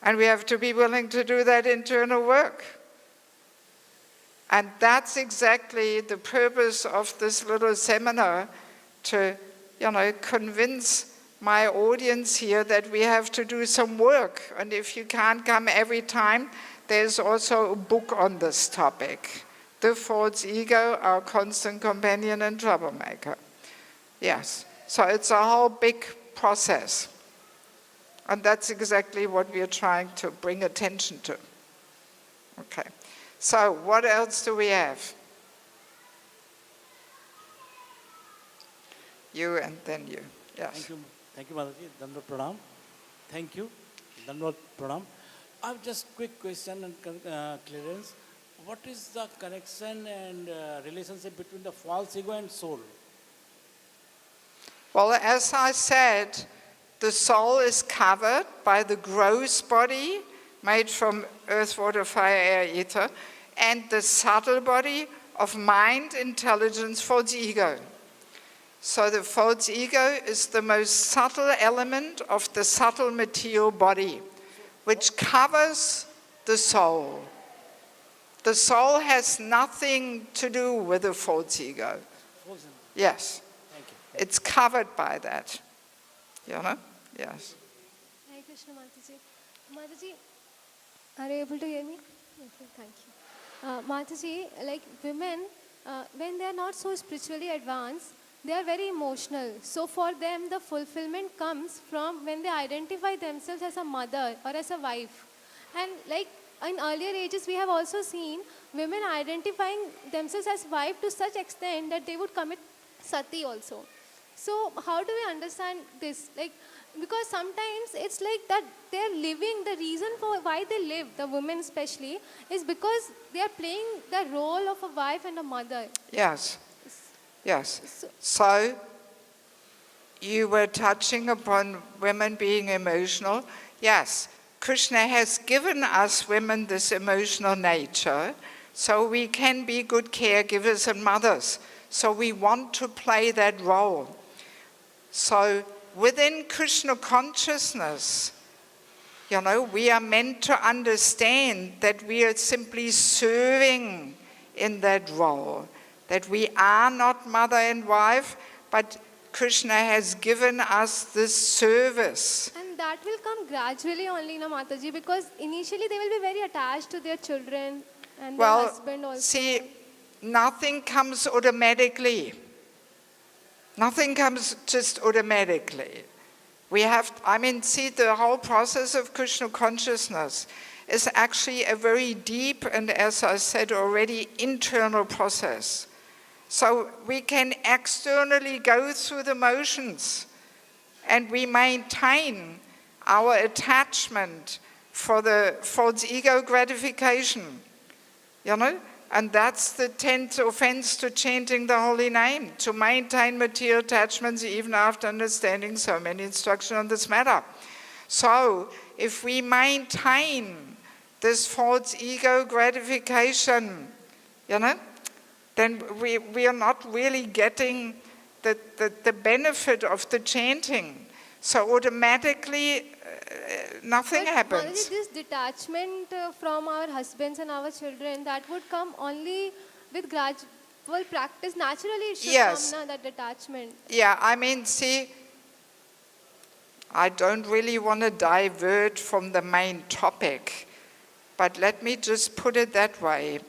And we have to be willing to do that internal work. And that's exactly the purpose of this little seminar, to, you know, convince my audience here that we have to do some work. And if you can't come every time, there's also a book on this topic, The False Ego, Our Constant Companion and Troublemaker. Yes, so it's a whole big process. And that's exactly what we are trying to bring attention to. Okay, so what else do we have? You and then you, yes. Thank you, Mataji. Dandot Pranam. Thank you. Dandot Pranam. I have just quick question and clearance. What is the connection and relationship between the false ego and soul? Well, as I said, the soul is covered by the gross body made from earth, water, fire, air, ether, and the subtle body of mind, intelligence, false ego. So the false ego is the most subtle element of the subtle material body, which covers the soul. The soul has nothing to do with the false ego. Yes. Thank you. It's covered by that. You know? Yes. Hare Krishna, Mataji. Mataji, are you able to hear me? Okay, thank you. Mataji, like women, when they are not so spiritually advanced, they are very emotional. So for them, the fulfillment comes from when they identify themselves as a mother or as a wife. And like in earlier ages, we have also seen women identifying themselves as wife to such extent that they would commit sati also. So how do we understand this? Like, because sometimes it's like that they're living, the reason for why they live, the women especially, is because they are playing the role of a wife and a mother. Yes. Yes. So you were touching upon women being emotional. Yes. Krishna has given us women this emotional nature so we can be good caregivers and mothers. So we want to play that role. So within Krishna consciousness, you know, we are meant to understand that we are simply serving in that role, that we are not mother and wife, but Krishna has given us this service. And that will come gradually only, na Mataji, because initially they will be very attached to their children and their husband also. See, nothing comes automatically. Nothing comes just automatically. We have, see, the whole process of Krishna consciousness is actually a very deep and, as I said already, internal process. So we can externally go through the motions and we maintain our attachment for the false ego gratification, you know? And that's the 10th offense to chanting the holy name, to maintain material attachments even after understanding so many instructions on this matter. So if we maintain this false ego gratification, you know, then we are not really getting the benefit of the chanting. So automatically nothing happens. Mataji, this detachment from our husbands and our children, that would come only with gradual practice. Naturally it should come, that detachment. Yeah, see, I don't really want to divert from the main topic, but let me just put it that way.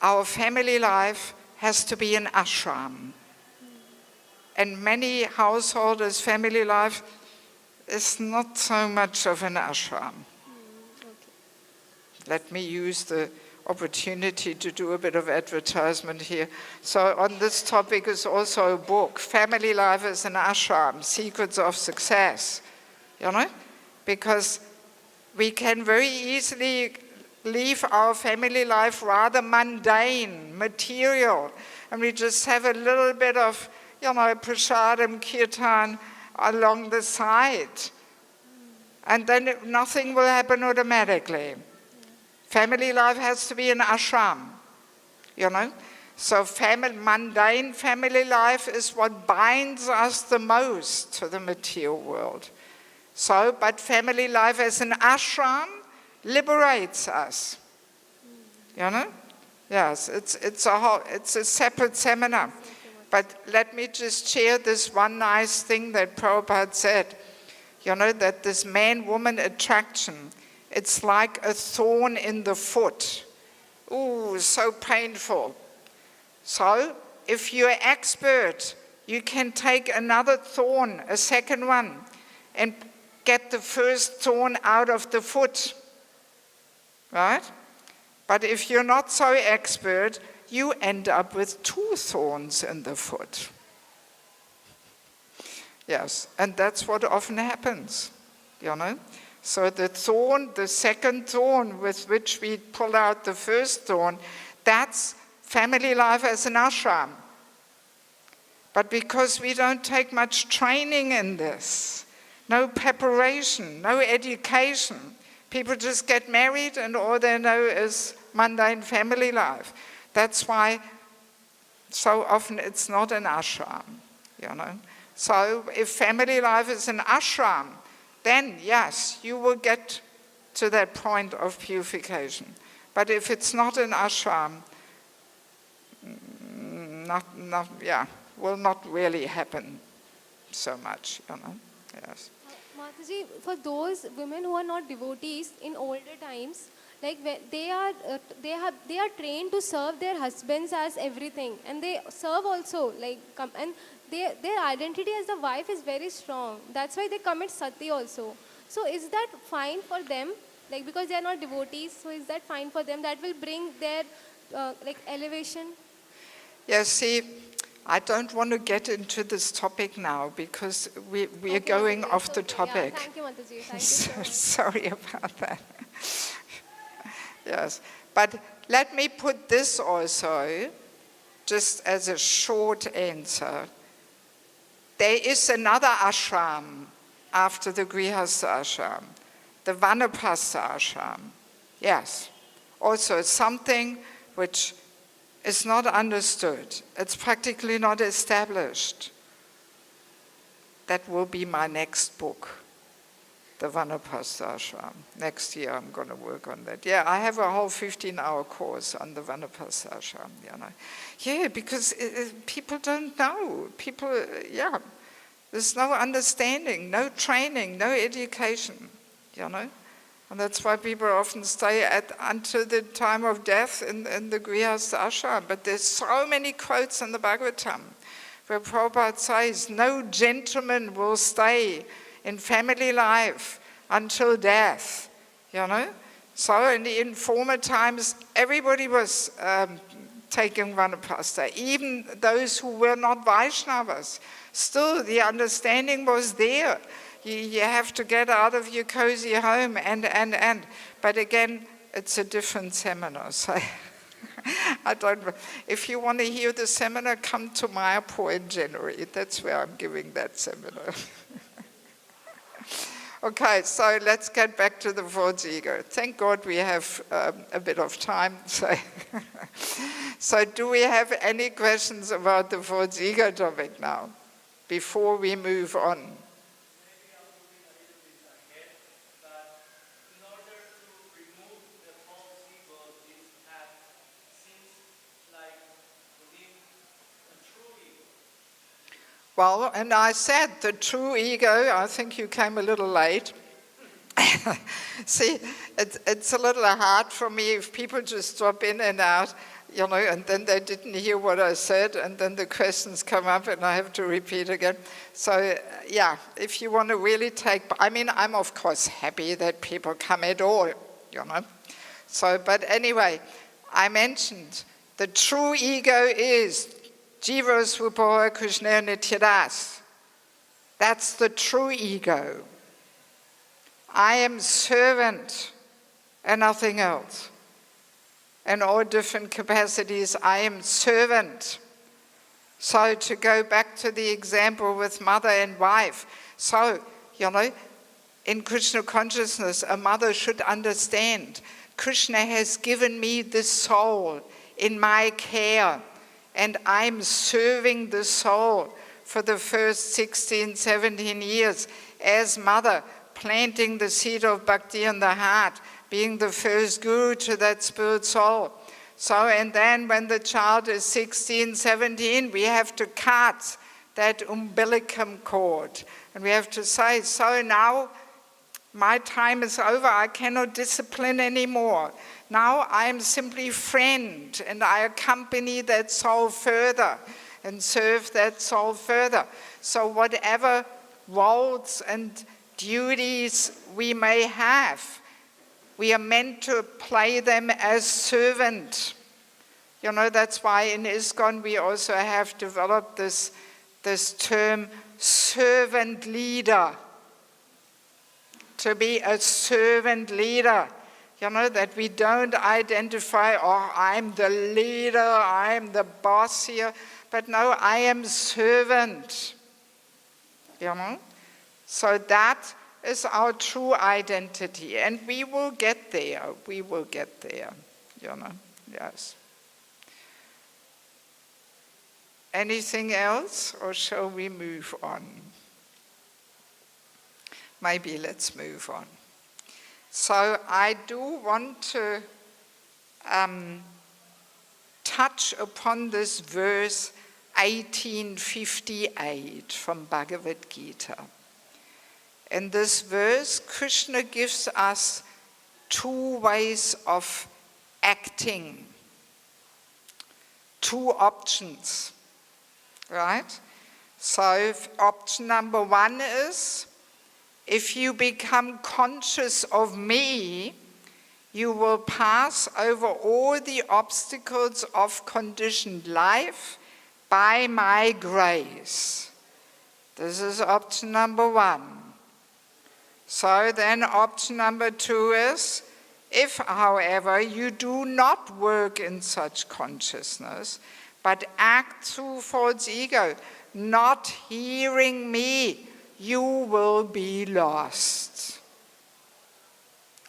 Our family life has to be an ashram. And many householders' family life is not so much of an ashram. Okay. Let me use the opportunity to do a bit of advertisement here. So on this topic is also a book, Family Life as an Ashram, Secrets of Success, because we can very easily leave our family life rather mundane, material, and we just have a little bit of, prasadam, kirtan along the side. And then nothing will happen automatically. Family life has to be an ashram, So mundane family life is what binds us the most to the material world. But family life as an ashram liberates us. Yes, it's a separate seminar. But let me just share this one nice thing that Prabhupada said. That this man-woman attraction, it's like a thorn in the foot. Ooh, so painful. So, if you're expert, you can take another thorn, a second one, and get the first thorn out of the foot. Right? But if you're not so expert, you end up with 2 thorns in the foot. Yes, and that's what often happens, So the second thorn with which we pull out the first thorn, that's family life as an ashram. But because we don't take much training in this, no preparation, no education, people just get married and all they know is mundane family life. That's why so often it's not an ashram, So if family life is an ashram, then yes, you will get to that point of purification. But if it's not an ashram, will not really happen so much, Yes. Mataji, for those women who are not devotees in older times, like they are trained to serve their husbands as everything, and they serve also and their identity as the wife is very strong. That's why they commit sati also. So is that fine for them? Because they are not devotees, so is that fine for them? That will bring their elevation? Yes, see, I don't want to get into this topic now because we are going off the topic. Yeah, thank you, Mataji. Thank you so much. Sorry about that. Yes, but let me put this also, just as a short answer. There is another ashram after the Grihastha ashram, the Vanaprastha ashram. Yes, also something which is not understood. It's practically not established. That will be my next book, the Vanaprastha ashram. Next year I'm going to work on that. Yeah, I have a whole 15-hour course on the Vanaprastha ashram, Yeah, because people don't know. There's no understanding, no training, no education, And that's why people often stay until the time of death in the Grihastha ashram. But there's so many quotes in the Bhagavatam where Prabhupada says, no gentleman will stay in family life until death, So in former times, everybody was taking Vanaprastha, even those who were not Vaishnavas. Still, the understanding was there. You have to get out of your cozy home and. But again, it's a different seminar. So I don't. If you want to hear the seminar, come to Mayapur in January. That's where I'm giving that seminar. Okay, so let's get back to the false ego. Thank God we have a bit of time. So do we have any questions about the false ego topic now, before we move on? Well, and I said the true ego, I think you came a little late. See, it's a little hard for me if people just drop in and out, and then they didn't hear what I said, and then the questions come up and I have to repeat again. So, yeah, if you want to really I'm of course happy that people come at all, So, but anyway, I mentioned the true ego is Jiva Svupora Krishna Nityadas. That's the true ego. I am servant and nothing else. In all different capacities, I am servant. So to go back to the example with mother and wife. So, in Krishna consciousness, a mother should understand Krishna has given me this soul in my care, and I'm serving the soul for the first 16, 17 years as mother, planting the seed of bhakti in the heart, being the first guru to that spirit soul. So, and then when the child is 16, 17, we have to cut that umbilicum cord. And we have to say, so now my time is over, I cannot discipline anymore. Now I am simply friend, and I accompany that soul further and serve that soul further. So whatever roles and duties we may have, we are meant to play them as servant. That's why in ISKCON we also have developed this term servant leader. To be a servant leader. That we don't identify, I'm the leader, I'm the boss here. But no, I am servant. So that is our true identity. And we will get there. We will get there. Yes. Anything else, or shall we move on? Maybe let's move on. So I do want to touch upon this verse 1858 from Bhagavad-Gita. In this verse, Krishna gives us two ways of acting, two options, right? So option number one is, if you become conscious of me, you will pass over all the obstacles of conditioned life by my grace. This is option number one. So then option number two is, if, however, you do not work in such consciousness, but act through false ego, not hearing me, you will be lost.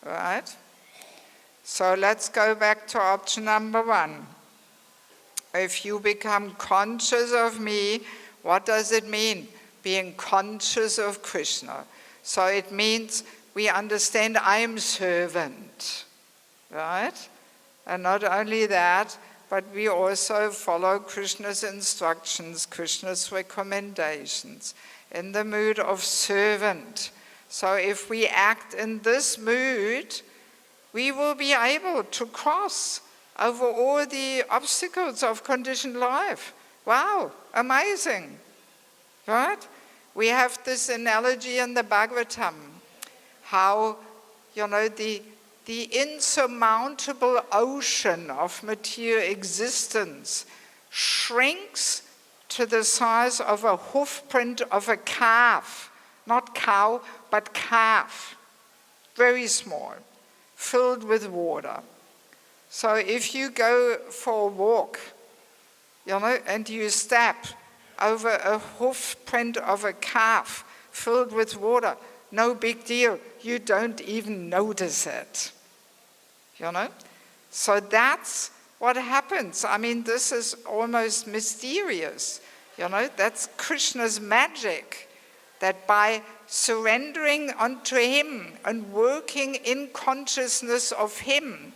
Right? So let's go back to option number one. If you become conscious of me, what does it mean? Being conscious of Krishna. So it means we understand I am servant. Right? And not only that, but we also follow Krishna's instructions, Krishna's recommendations, in the mood of servant. So if we act in this mood, we will be able to cross over all the obstacles of conditioned life. Wow, amazing, right? We have this analogy in the Bhagavatam, how, the insurmountable ocean of material existence shrinks to the size of a hoof print of a calf, not cow, but calf, very small, filled with water. So if you go for a walk, and you step over a hoof print of a calf filled with water, no big deal. You don't even notice it. So that's what happens. I mean, this is almost mysterious. That's Krishna's magic, that by surrendering unto him and working in consciousness of him,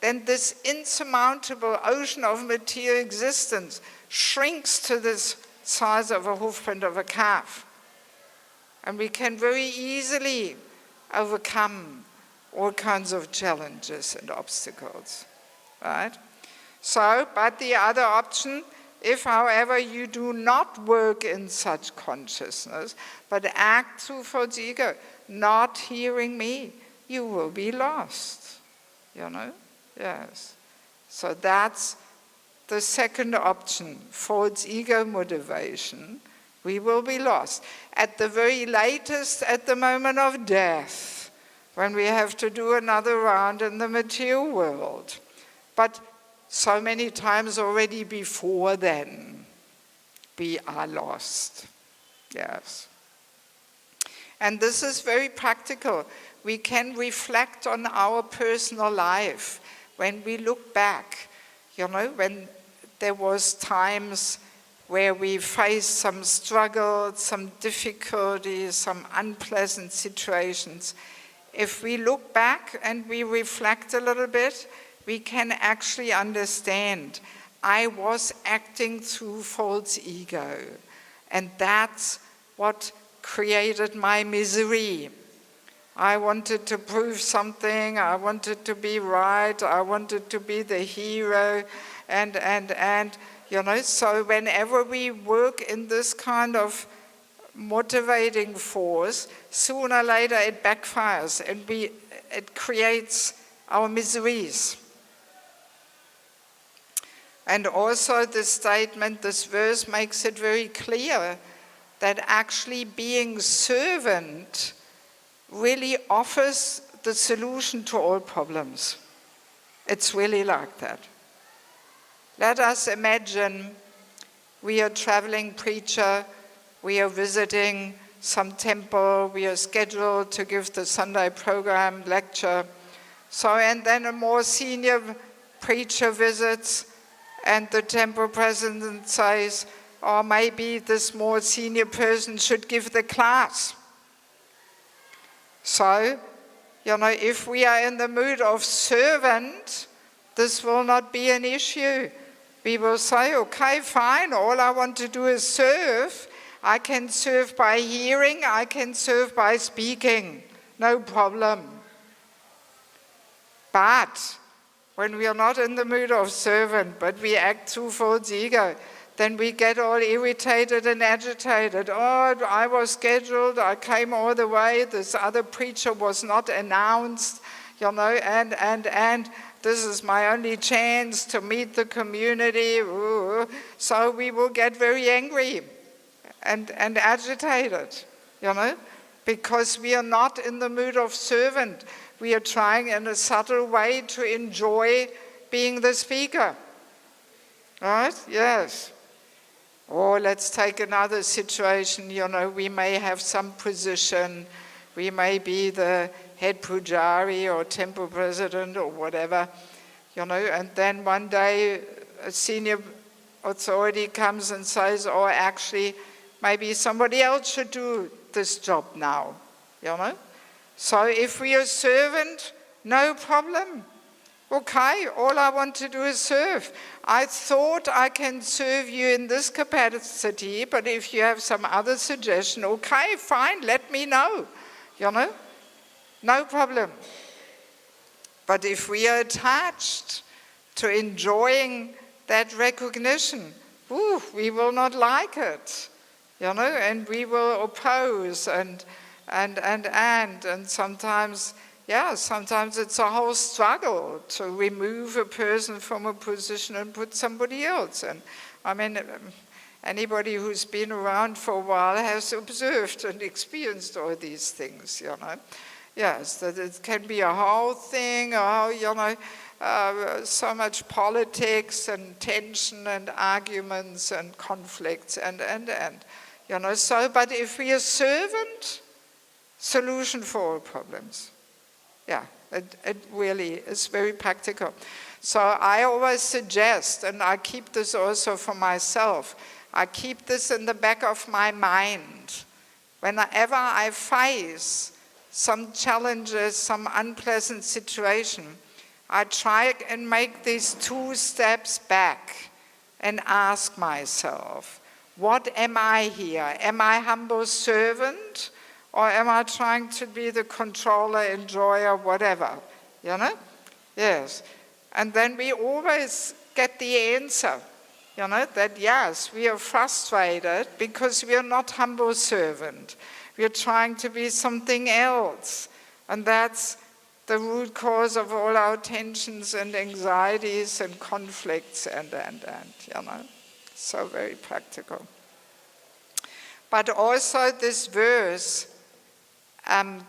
then this insurmountable ocean of material existence shrinks to this size of a hoofprint of a calf. And we can very easily overcome all kinds of challenges and obstacles, right? So, but the other option, if, however, you do not work in such consciousness, but act through false ego, not hearing me, you will be lost, Yes. So that's the second option, false ego motivation. We will be lost. At the very latest, at the moment of death, when we have to do another round in the material world. But so many times already before then, we are lost. Yes. And this is very practical. We can reflect on our personal life when we look back, when there was times where we faced some struggles, some difficulties, some unpleasant situations. If we look back and we reflect a little bit, we can actually understand I was acting through false ego, and that's what created my misery. I wanted to prove something, I wanted to be right, I wanted to be the hero, and so whenever we work in this kind of motivating force, sooner or later it backfires and it creates our miseries. And also this statement, this verse makes it very clear that actually being servant really offers the solution to all problems. It's really like that. Let us imagine we are a traveling preacher, we are visiting some temple, we are scheduled to give the Sunday program lecture. And then a more senior preacher visits, and the temple president says, or maybe this more senior person should give the class. So, if we are in the mood of servant, this will not be an issue. We will say, okay, fine, all I want to do is serve. I can serve by hearing, I can serve by speaking, no problem. But when we are not in the mood of servant, but we act through false ego, then we get all irritated and agitated. Oh, I was scheduled, I came all the way, this other preacher was not announced, and this is my only chance to meet the community. Ooh. So we will get very angry and agitated, because we are not in the mood of servant. We are trying in a subtle way to enjoy being the speaker. Right? Yes. Or let's take another situation, we may have some position, we may be the head pujari or temple president or whatever, and then one day a senior authority comes and says, oh, actually, maybe somebody else should do this job now, So if we are servant, no problem. Okay, all I want to do is serve. I thought I can serve you in this capacity, but if you have some other suggestion, okay, fine, let me know. No problem. But if we are attached to enjoying that recognition, we will not like it, and we will oppose and sometimes, sometimes it's a whole struggle to remove a person from a position and put somebody else. And anybody who's been around for a while has observed and experienced all these things, Yes, that it can be a whole thing, so much politics and tension and arguments and conflicts and. But if we are servant, solution for all problems. Yeah, it really is very practical. So I always suggest, and I keep this also for myself, I keep this in the back of my mind. Whenever I face some challenges, some unpleasant situation, I try and make these 2 steps back and ask myself, what am I here? Am I humble servant? Or am I trying to be the controller, enjoyer, whatever? Yes. And then we always get the answer, that yes, we are frustrated because we are not humble servant. We are trying to be something else. And that's the root cause of all our tensions and anxieties and conflicts and, So very practical. But also this verse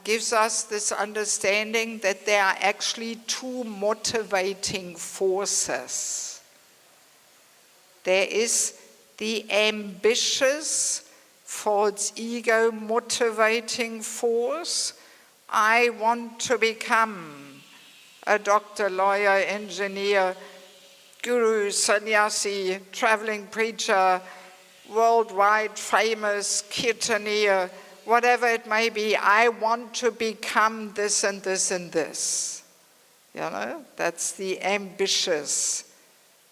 gives us this understanding that there are actually two motivating forces. There is the ambitious, false ego motivating force. I want to become a doctor, lawyer, engineer, guru, sannyasi, traveling preacher, worldwide famous kirtaneer, whatever it may be. I want to become this and this and this. That's the ambitious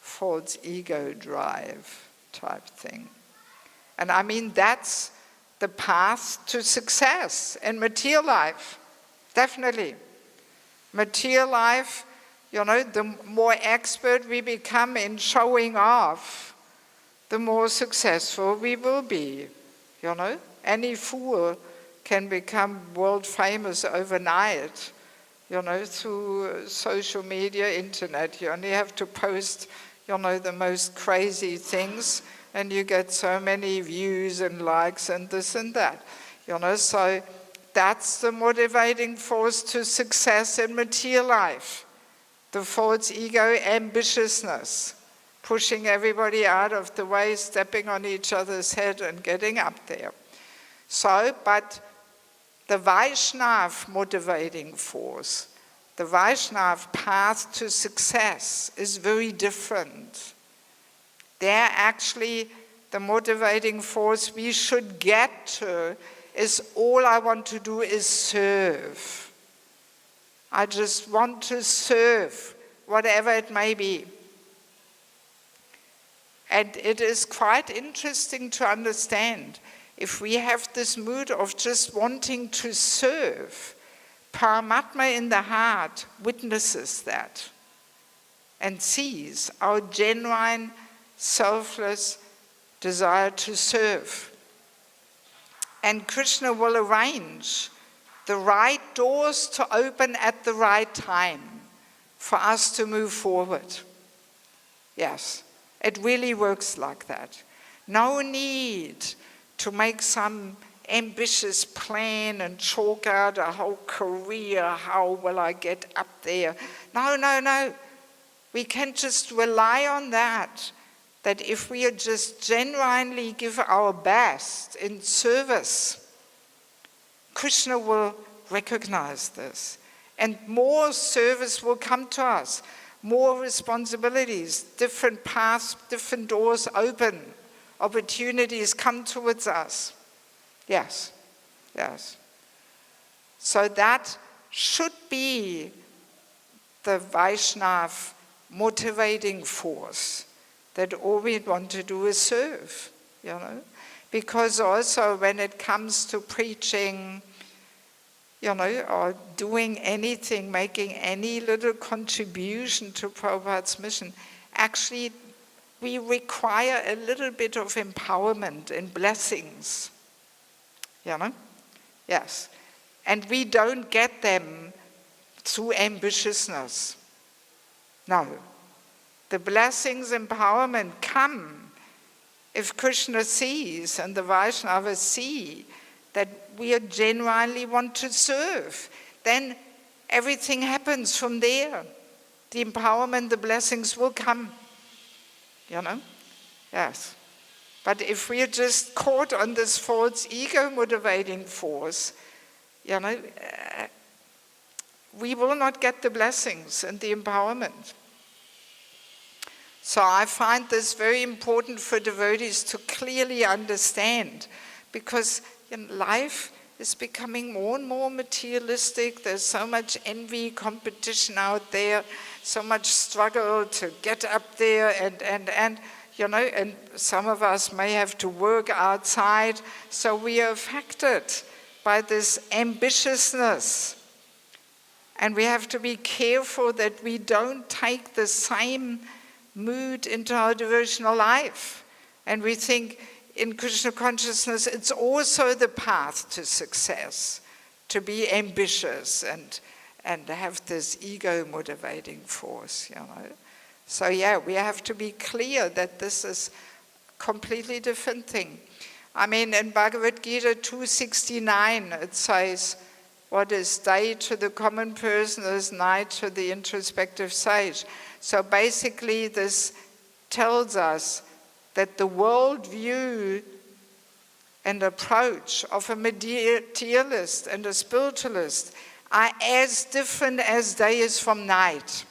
false ego drive type thing. And I mean, that's the path to success in material life. Definitely. Material life, the more expert we become in showing off, the more successful we will be. Any fool can become world famous overnight, through social media, internet. You only have to post, the most crazy things, and you get so many views and likes and this and that. So that's the motivating force to success in material life. The false ego ambitiousness, pushing everybody out of the way, stepping on each other's head and getting up there. So, but the Vaishnav motivating force, the Vaishnav path to success is very different. They're actually the motivating force we should get to is all I want to do is serve. I just want to serve, whatever it may be. And it is quite interesting to understand, if we have this mood of just wanting to serve, Paramatma in the heart witnesses that and sees our genuine, selfless desire to serve. And Krishna will arrange the right doors to open at the right time for us to move forward. Yes, it really works like that. No need to make some ambitious plan and chalk out a whole career, how will I get up there? No. We can just rely on that if we just genuinely give our best in service, Krishna will recognize this. And more service will come to us, more responsibilities, different paths, different doors open, opportunities come towards us. Yes. So that should be the Vaishnav motivating force, that all we want to do is serve, Because also when it comes to preaching, or doing anything, making any little contribution to Prabhupada's mission, actually we require a little bit of empowerment and blessings. Yes. And we don't get them through ambitiousness. No. The blessings, empowerment come if Krishna sees and the Vaishnavas see that we genuinely want to serve. Then everything happens from there. The empowerment, the blessings will come. Yes. But if we are just caught on this false ego motivating force, we will not get the blessings and the empowerment. So I find this very important for devotees to clearly understand, because life is becoming more and more materialistic. There's so much envy, competition out there, so much struggle to get up there, and some of us may have to work outside, so we are affected by this ambitiousness. And we have to be careful that we don't take the same mood into our devotional life. And we think in Krishna consciousness it's also the path to success, to be ambitious and and have this ego motivating force, So yeah, we have to be clear that this is a completely different thing. I mean, in Bhagavad-Gita 269, it says, what is day to the common person is night to the introspective sage. So basically this tells us that the worldview and approach of a materialist and a spiritualist are as different as day is from night.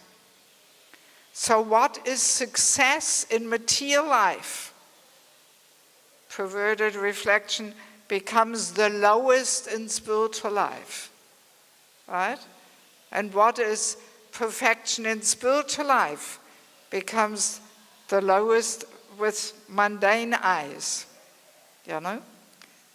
So what is success in material life? Perverted reflection becomes the lowest in spiritual life, right? And what is perfection in spiritual life becomes the lowest with mundane eyes,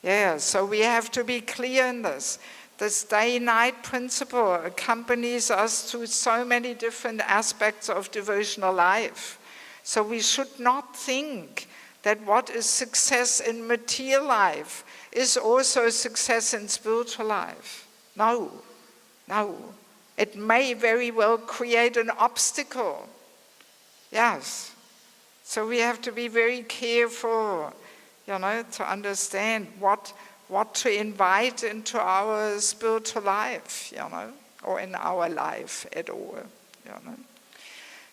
Yeah, so we have to be clear in this. This day-night principle accompanies us through so many different aspects of devotional life. So we should not think that what is success in material life is also success in spiritual life. No. It may very well create an obstacle. Yes. So we have to be very careful, to understand what to invite into our spiritual life, or in our life at all,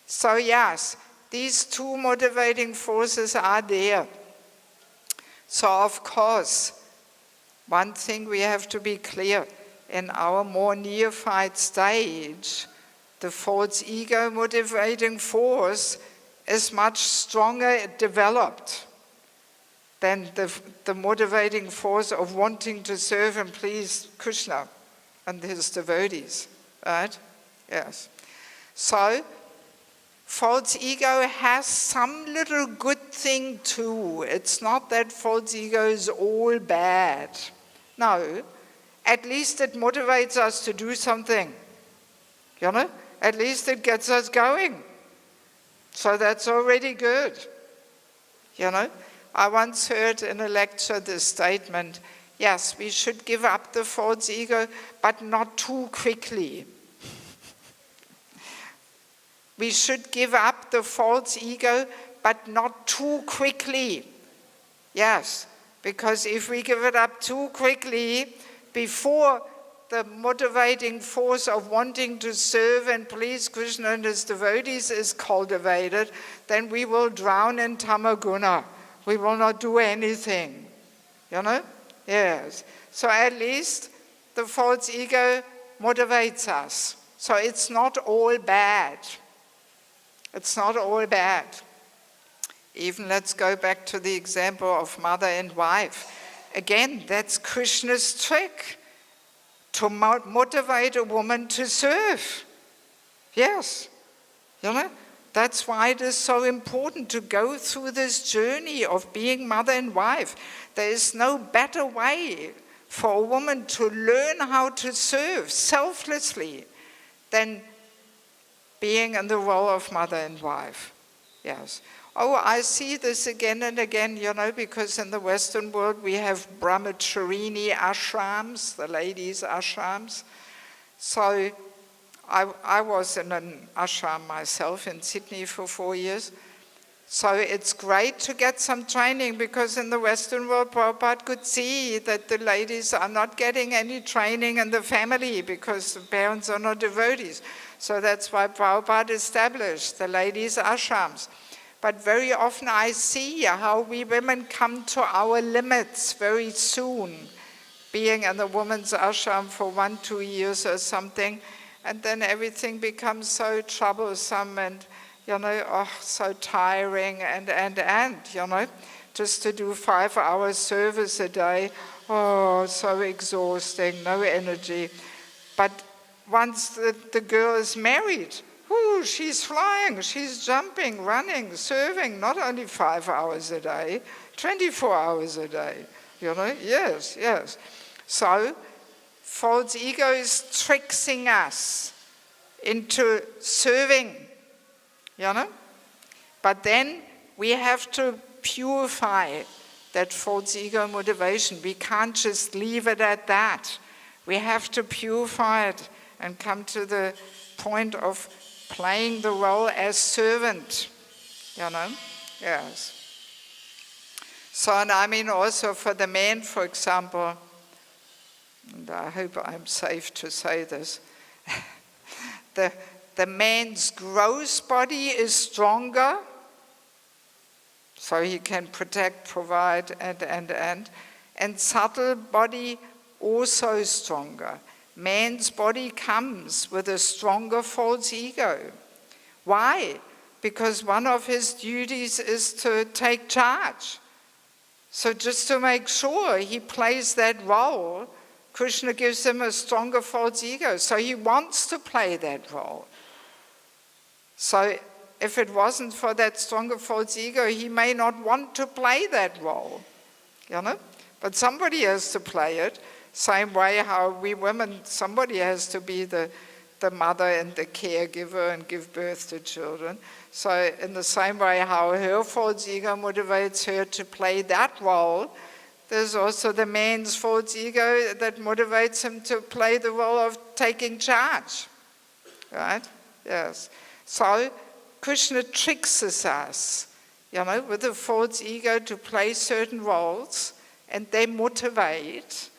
So yes, these two motivating forces are there. So of course, one thing we have to be clear, in our more neophyte stage, the false ego motivating force is much stronger developed than the motivating force of wanting to serve and please Krishna and his devotees, right? Yes. So, false ego has some little good thing too. It's not that false ego is all bad. No, at least it motivates us to do something. At least it gets us going. So that's already good. I once heard in a lecture this statement, yes, we should give up the false ego, but not too quickly. We should give up the false ego, but not too quickly. Yes, because if we give it up too quickly, before the motivating force of wanting to serve and please Krishna and his devotees is cultivated, then we will drown in tamaguna. We will not do anything. Yes. So at least the false ego motivates us. So it's not all bad. It's not all bad. Even let's go back to the example of mother and wife. Again, that's Krishna's trick, to motivate a woman to serve. Yes. That's why it is so important to go through this journey of being mother and wife. There is no better way for a woman to learn how to serve selflessly than being in the role of mother and wife. Yes. Oh, I see this again and again, because in the Western world we have brahmacharini ashrams, the ladies' ashrams. So I was in an ashram myself in Sydney for 4 years. So it's great to get some training, because in the Western world, Prabhupada could see that the ladies are not getting any training in the family because the parents are not devotees. So that's why Prabhupada established the ladies' ashrams. But very often I see how we women come to our limits very soon, being in the women's ashram for 1-2 years or something, and then everything becomes so troublesome and, so tiring and just to do 5 hours service a day, so exhausting, no energy. But once the girl is married, she's flying, she's jumping, running, serving, not only 5 hours a day, 24 hours a day, Yes. So, false ego is tricksing us into serving, But then we have to purify that false ego motivation. We can't just leave it at that. We have to purify it and come to the point of playing the role as servant, Yes. So, and I mean also for the man, for example, and I hope I'm safe to say this, the man's gross body is stronger, so he can protect, provide, and subtle body also stronger. Man's body comes with a stronger false ego. Why? Because one of his duties is to take charge. So just to make sure he plays that role, Krishna gives him a stronger false ego. So he wants to play that role. So if it wasn't for that stronger false ego, he may not want to play that role. But somebody has to play it. Same way how we women, somebody has to be the mother and the caregiver and give birth to children. So in the same way how her false ego motivates her to play that role, there's also the man's false ego that motivates him to play the role of taking charge. Right? Yes. So Krishna tricks us, with the false ego to play certain roles, and they motivate.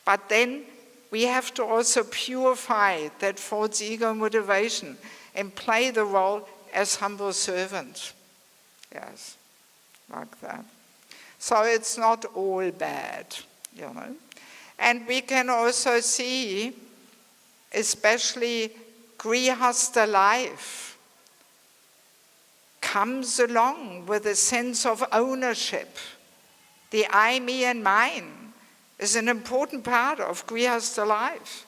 But then we have to also purify that false ego motivation and play the role as humble servant. Yes, like that. So it's not all bad, And we can also see, especially grihastha life comes along with a sense of ownership. The I, me, and mine is an important part of grihastha life.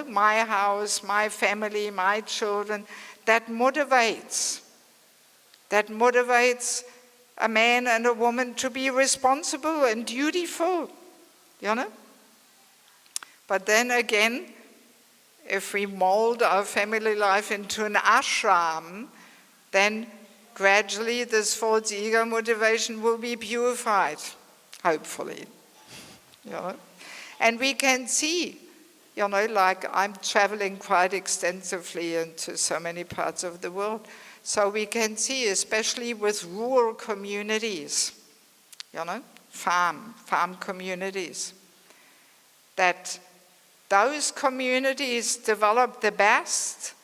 My house, my family, my children, that motivates a man and a woman to be responsible and dutiful, But then again, if we mold our family life into an ashram, then gradually this false ego motivation will be purified, hopefully. And we can see, like I'm traveling quite extensively into so many parts of the world, so we can see, especially with rural communities, farm communities, that those communities develop the best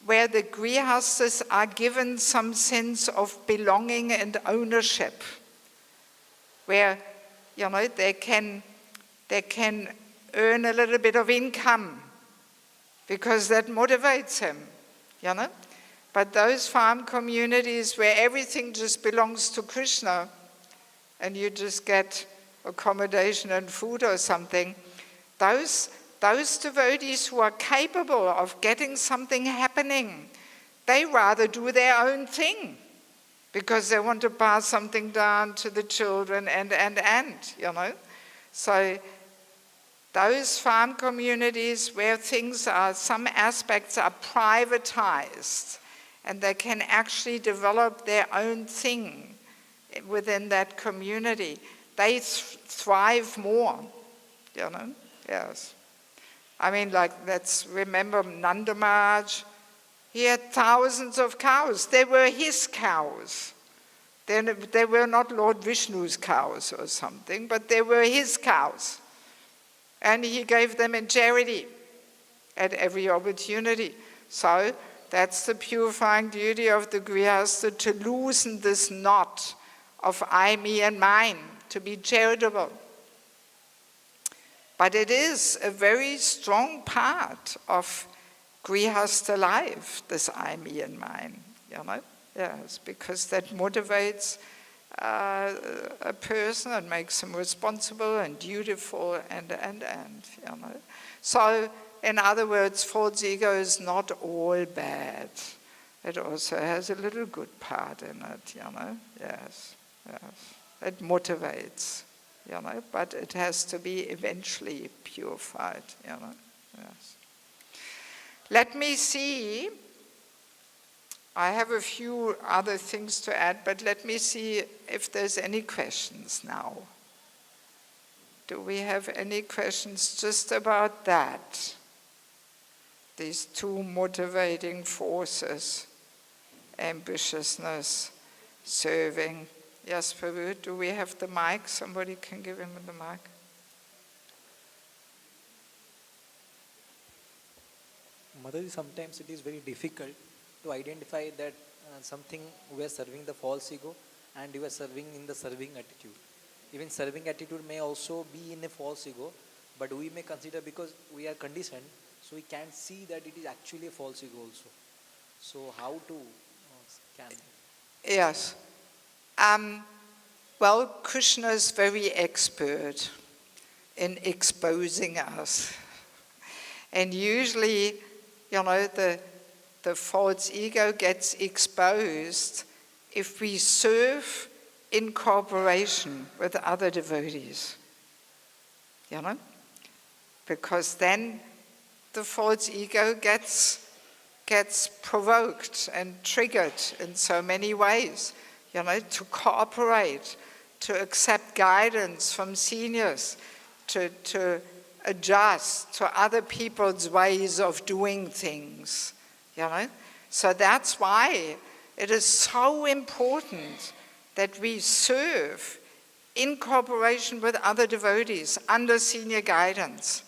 where the grihasthas are given some sense of belonging and ownership, where they can earn a little bit of income because that motivates him, But those farm communities where everything just belongs to Krishna and you just get accommodation and food or something, those devotees who are capable of getting something happening, they rather do their own thing because they want to pass something down to the children and. So those farm communities where some aspects are privatized and they can actually develop their own thing within that community, they thrive more, Yes. I mean, let's remember Nanda Maharaj. He had thousands of cows. They were his cows. They were not Lord Vishnu's cows or something, but they were his cows. And he gave them in charity at every opportunity. So that's the purifying duty of the grihastha, to loosen this knot of I, me, and mine, to be charitable. But it is a very strong part of grihastha life, this I, me, and mine, Yes, because that motivates a person and makes him responsible and dutiful and. So, in other words, false ego is not all bad. It also has a little good part in it, Yes. It motivates, but it has to be eventually purified, Yes. Let me see. I have a few other things to add, but let me see if there's any questions now. Do we have any questions just about that? these two motivating forces, ambitiousness, serving. Yes, Prabhu, do we have the mic? Somebody can give him the mic. Mataji, sometimes it is very difficult to identify that something we are serving the false ego and you are serving in the serving attitude. Even serving attitude may also be in a false ego, but we may consider because we are conditioned, so we can't see that it is actually a false ego also. So how to scan it? Yes. Well, Krishna is very expert in exposing us. And usually, the false ego gets exposed if we serve in cooperation with other devotees. Because then the false ego gets provoked and triggered in so many ways, to cooperate, to accept guidance from seniors, to adjust to other people's ways of doing things, So that's why it is so important that we serve in cooperation with other devotees under senior guidance.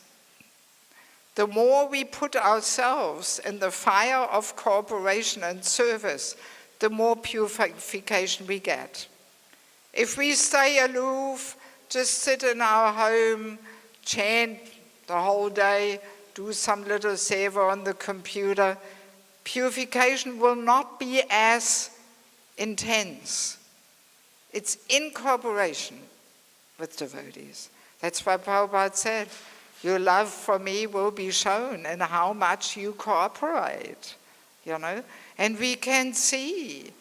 The more we put ourselves in the fire of cooperation and service, the more purification we get. If we stay aloof, just sit in our home, chant the whole day, do some little seva on the computer, purification will not be as intense. It's in cooperation with devotees. That's why Prabhupada said, your love for me will be shown in how much you cooperate, And we can see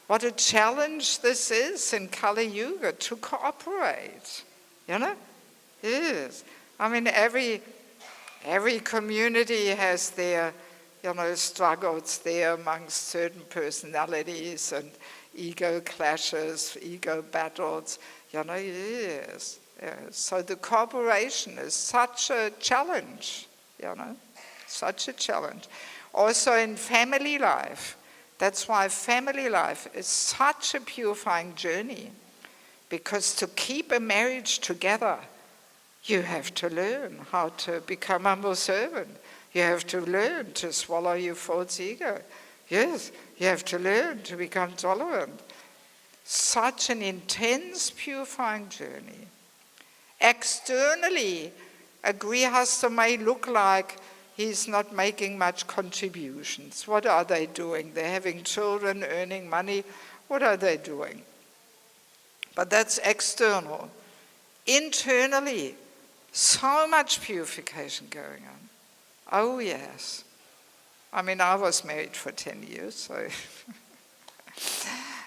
what a challenge this is in Kali Yuga to cooperate, Yes. I mean, every community has their, struggles there amongst certain personalities and ego clashes, ego battles, yes. So the cooperation is such a challenge, such a challenge. Also in family life, that's why family life is such a purifying journey, because to keep a marriage together, you have to learn how to become humble servant. You have to learn to swallow your false ego. Yes, you have to learn to become tolerant. Such an intense purifying journey. Externally, a grihastha may look like he's not making much contributions. What are they doing? They're having children, earning money. What are they doing? But that's external. Internally, so much purification going on. Oh, yes. I mean, I was married for 10 years, so...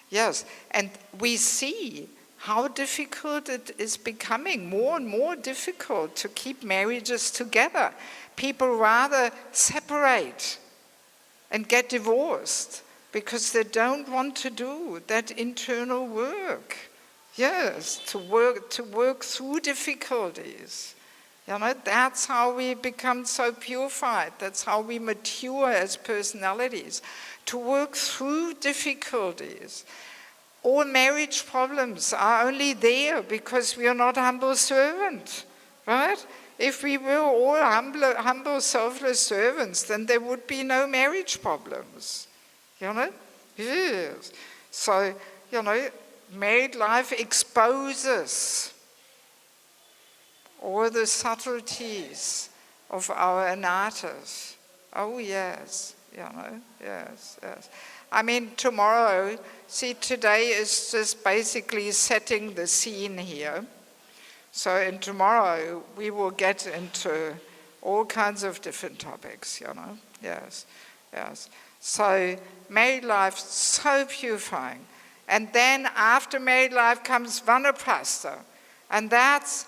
Yes, and we see how difficult it is becoming, more and more difficult to keep marriages together. People rather separate and get divorced because they don't want to do that internal work. Yes, to work through difficulties. That's how we become so purified. That's how we mature as personalities. To work through difficulties. All marriage problems are only there because we are not humble servants, right? If we were all humble, selfless servants, then there would be no marriage problems, Yes. So, married life exposes all the subtleties of our anarthas. Oh, yes, yes. I mean, tomorrow, today is just basically setting the scene here. So in tomorrow, we will get into all kinds of different topics, Yes. So married life, so purifying. And then after married life comes vanaprastha. And that's,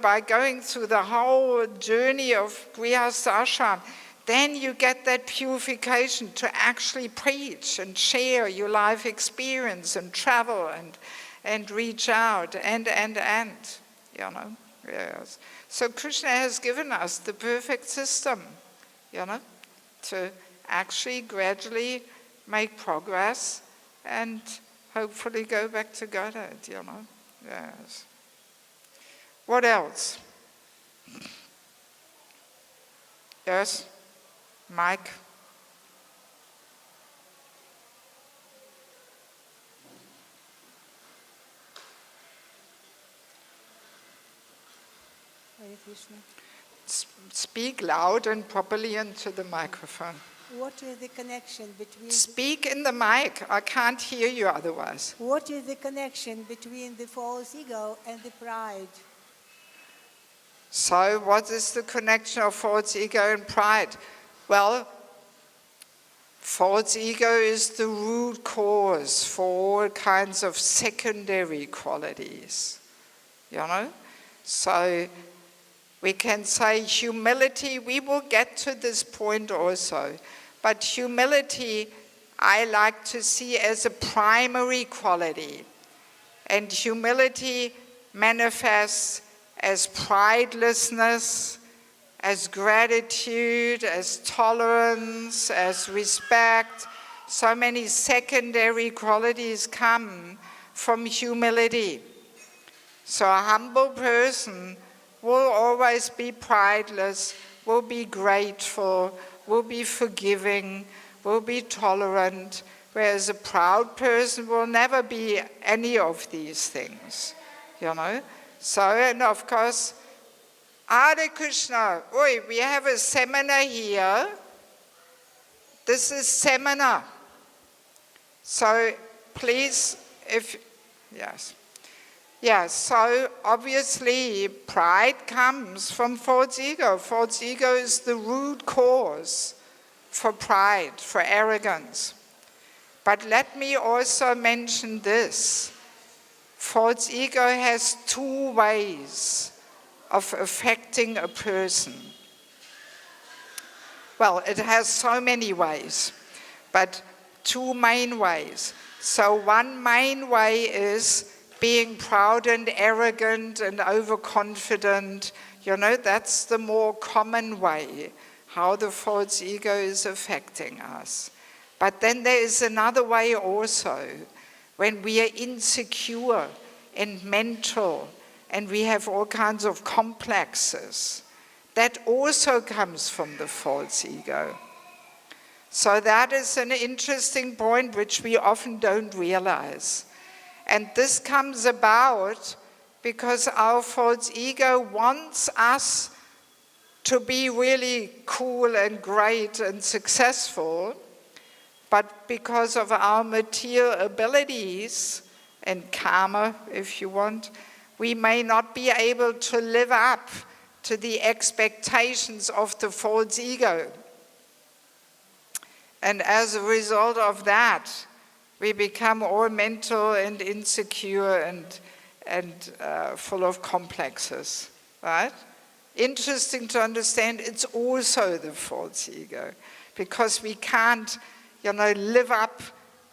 by going through the whole journey of grihastha ashram, then you get that purification to actually preach and share your life experience and travel and reach out and. Yes. So Krishna has given us the perfect system, to actually gradually make progress and hopefully go back to Godhead, Yes. What else? Yes? Mike? Hare Krishna. Speak loud and properly into the microphone. What is the connection between... Speak in the mic. I can't hear you otherwise. What is the connection between the false ego and the pride? So, what is the connection of false ego and pride? Well, false ego is the root cause for all kinds of secondary qualities. So, we can say humility, we will get to this point also, but humility I like to see as a primary quality. And humility manifests as pridelessness, as gratitude, as tolerance, as respect. So many secondary qualities come from humility. So a humble person will always be prideless, will be grateful, will be forgiving, will be tolerant, whereas a proud person will never be any of these things, So, and of course, Hare Krishna, we have a seminar here. This is seminar. So, please, yes. Yeah, so obviously pride comes from false ego. False ego is the root cause for pride, for arrogance. But let me also mention this. False ego has two ways of affecting a person. Well, it has so many ways, but two main ways. So one main way is being proud and arrogant and overconfident, that's the more common way how the false ego is affecting us. But then there is another way also, when we are insecure and mental and we have all kinds of complexes. That also comes from the false ego. So that is an interesting point which we often don't realize. And this comes about because our false ego wants us to be really cool and great and successful, but because of our material abilities and karma, if you want, we may not be able to live up to the expectations of the false ego. And as a result of that, we become all mental and insecure and full of complexes, right? Interesting to understand it's also the false ego, because we can't, live up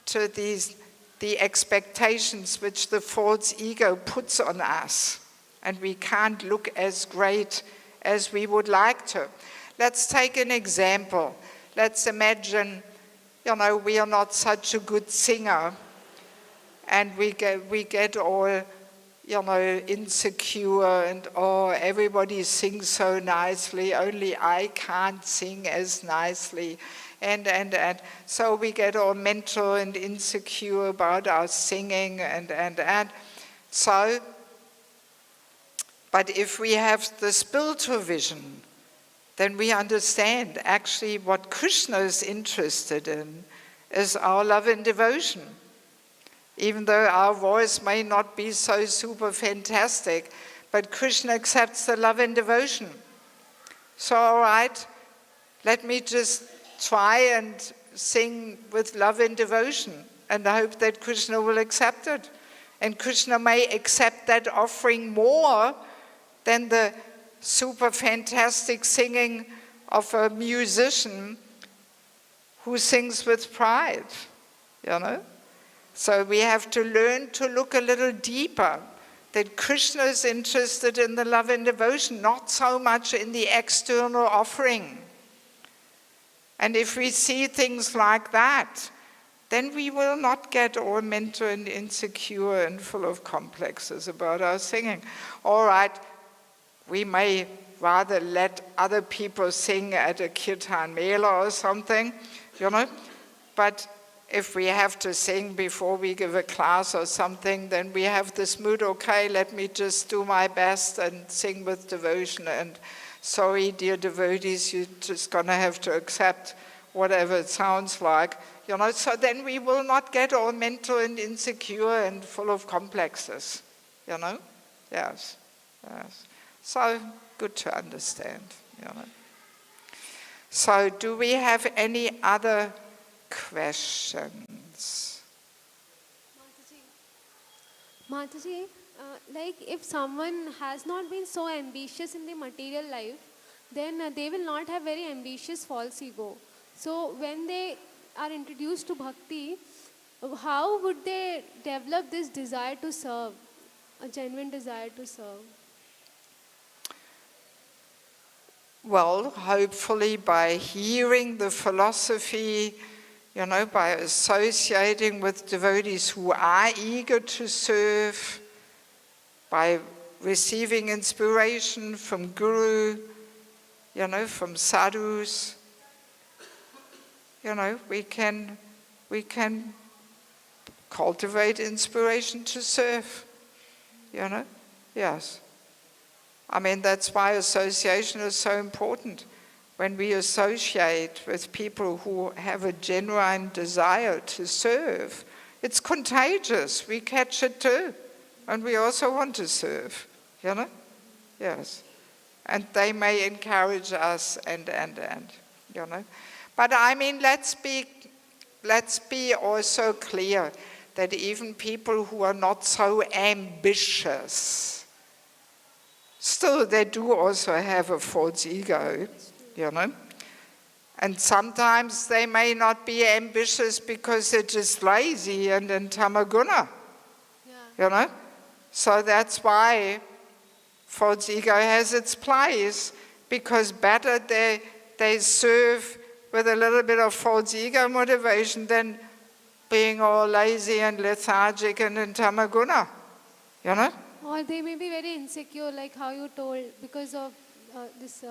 to the expectations which the false ego puts on us, and we can't look as great as we would like to. Let's take an example. Let's imagine we are not such a good singer, and we get all, insecure and, everybody sings so nicely, only I can't sing as nicely. And so we get all mental and insecure about our singing and. So, but if we have the spiritual vision, then we understand actually what Krishna is interested in is our love and devotion. Even though our voice may not be so super fantastic, but Krishna accepts the love and devotion. So, all right, let me just try and sing with love and devotion and I hope that Krishna will accept it. And Krishna may accept that offering more than the super fantastic singing of a musician who sings with pride, So we have to learn to look a little deeper, that Krishna is interested in the love and devotion, not so much in the external offering. And if we see things like that, then we will not get all mental and insecure and full of complexes about our singing. All right, we may rather let other people sing at a kirtan mela or something, but if we have to sing before we give a class or something, then we have this mood, okay, let me just do my best and sing with devotion. And sorry, dear devotees, you're just going to have to accept whatever it sounds like. So then we will not get all mental and insecure and full of complexes. Yes. So good to understand. So do we have any other questions? Mataji, like if someone has not been so ambitious in the material life, then they will not have very ambitious false ego. So when they are introduced to bhakti, how would they develop this desire to serve, a genuine desire to serve? Well, hopefully by hearing the philosophy, by associating with devotees who are eager to serve, by receiving inspiration from guru, from sadhus, we can cultivate inspiration to serve, yes. I mean, that's why association is so important. When we associate with people who have a genuine desire to serve, it's contagious. We catch it too. And we also want to serve, Yes. And they may encourage us and. But I mean, let's be also clear that even people who are not so ambitious, still they do also have a false ego, And sometimes they may not be ambitious because they're just lazy and in tamaguna, So that's why false ego has its place, because better they serve with a little bit of false ego motivation than being all lazy and lethargic and in tamaguna, Or they may be very insecure, like how you told, because of this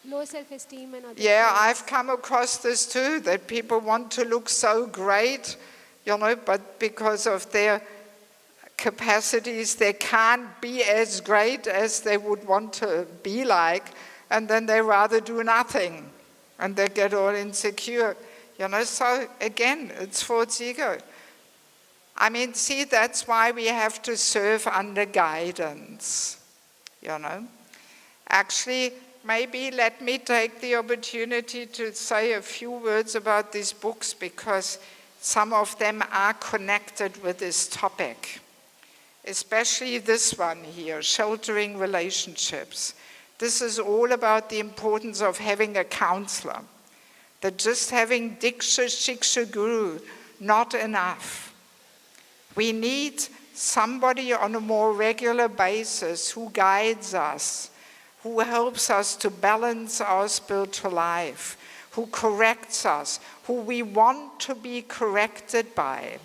low self-esteem and other Yeah, things. I've come across this too, that people want to look so great, but because of their capacities, they can't be as great as they would want to be like, and then they rather do nothing, and they get all insecure. So again, it's false ego. I mean, see, that's why we have to serve under guidance, Actually, maybe let me take the opportunity to say a few words about these books, because some of them are connected with this topic. Especially this one here, Sheltering Relationships. This is all about the importance of having a counselor. That just having Diksha, Shiksha, Guru, not enough. We need somebody on a more regular basis who guides us, who helps us to balance our spiritual life, who corrects us, who we want to be corrected by.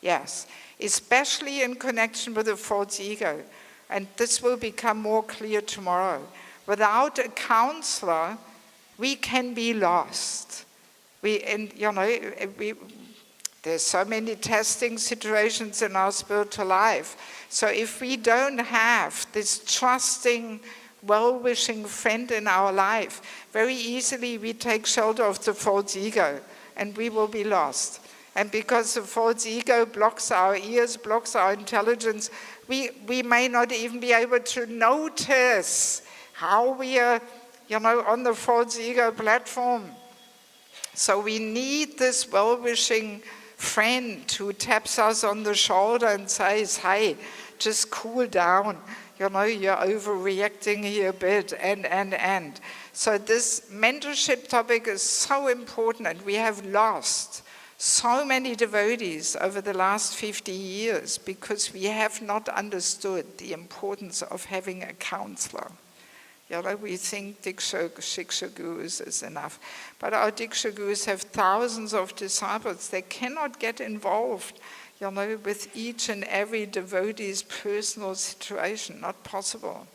Yes, especially in connection with the false ego. And this will become more clear tomorrow. Without a counselor, we can be lost. There's so many testing situations in our spiritual life. So if we don't have this trusting, well-wishing friend in our life, very easily we take shelter of the false ego and we will be lost. And because the false ego blocks our ears, blocks our intelligence, we may not even be able to notice how we are, on the false ego platform. So we need this well-wishing friend who taps us on the shoulder and says, hey, just cool down. You're overreacting here a bit, and. So this mentorship topic is so important, and we have lost so many devotees over the last 50 years because we have not understood the importance of having a counselor. We think Diksha Gurus is enough. But our Diksha Gurus have thousands of disciples. They cannot get involved, with each and every devotee's personal situation. Not possible,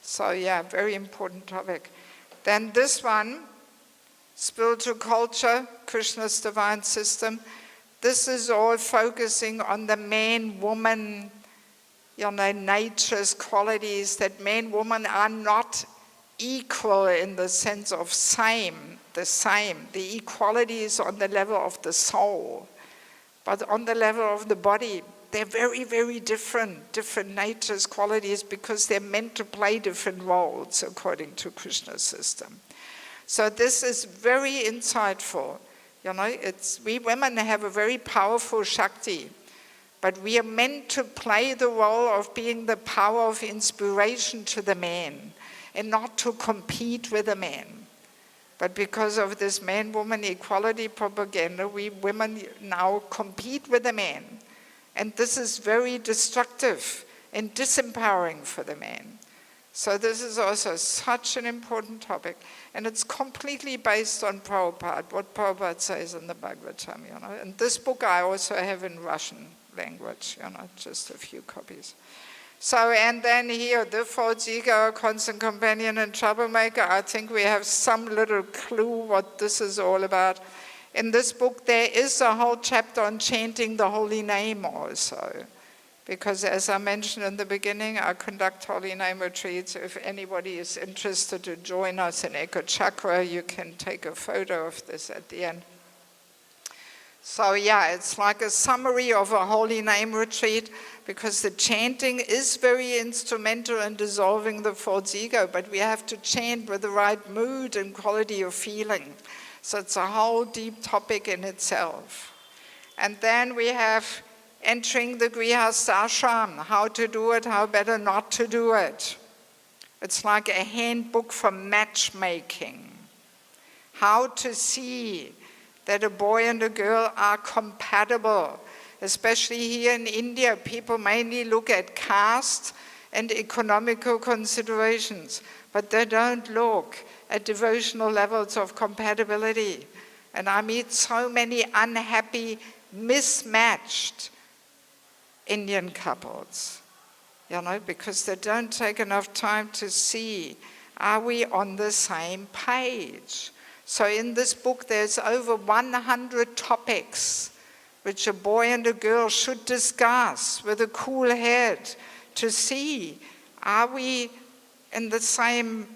So very important topic. Then this one, spiritual culture, Krishna's divine system. This is all focusing on the man-woman nature's qualities, that man and woman are not equal in the sense of the same. The equality is on the level of the soul, but on the level of the body, they're very, very different nature's qualities, because they're meant to play different roles according to Krishna's system. So this is very insightful. We women have a very powerful Shakti, but we are meant to play the role of being the power of inspiration to the man, and not to compete with the man. But because of this man-woman equality propaganda, we women now compete with the man. And this is very destructive and disempowering for the man. So this is also such an important topic. And it's completely based on Prabhupada, what Prabhupada says in the Bhagavad-Gita. And this book I also have in Russian language, just a few copies. So, and then here, the false ego, constant companion and troublemaker. I think we have some little clue what this is all about. In this book, there is a whole chapter on chanting the holy name also. Because as I mentioned in the beginning, I conduct holy name retreats. If anybody is interested to join us in Echo Chakra, you can take a photo of this at the end. So it's like a summary of a holy name retreat, because the chanting is very instrumental in dissolving the false ego, but we have to chant with the right mood and quality of feeling. So it's a whole deep topic in itself. And then we have entering the Grihastha ashram, how to do it, how better not to do it. It's like a handbook for matchmaking. How to see that a boy and a girl are compatible. Especially here in India, people mainly look at caste and economical considerations, but they don't look at devotional levels of compatibility. And I meet so many unhappy, mismatched Indian couples, because they don't take enough time to see, are we on the same page? So in this book, there's over 100 topics which a boy and a girl should discuss with a cool head to see, are we on the same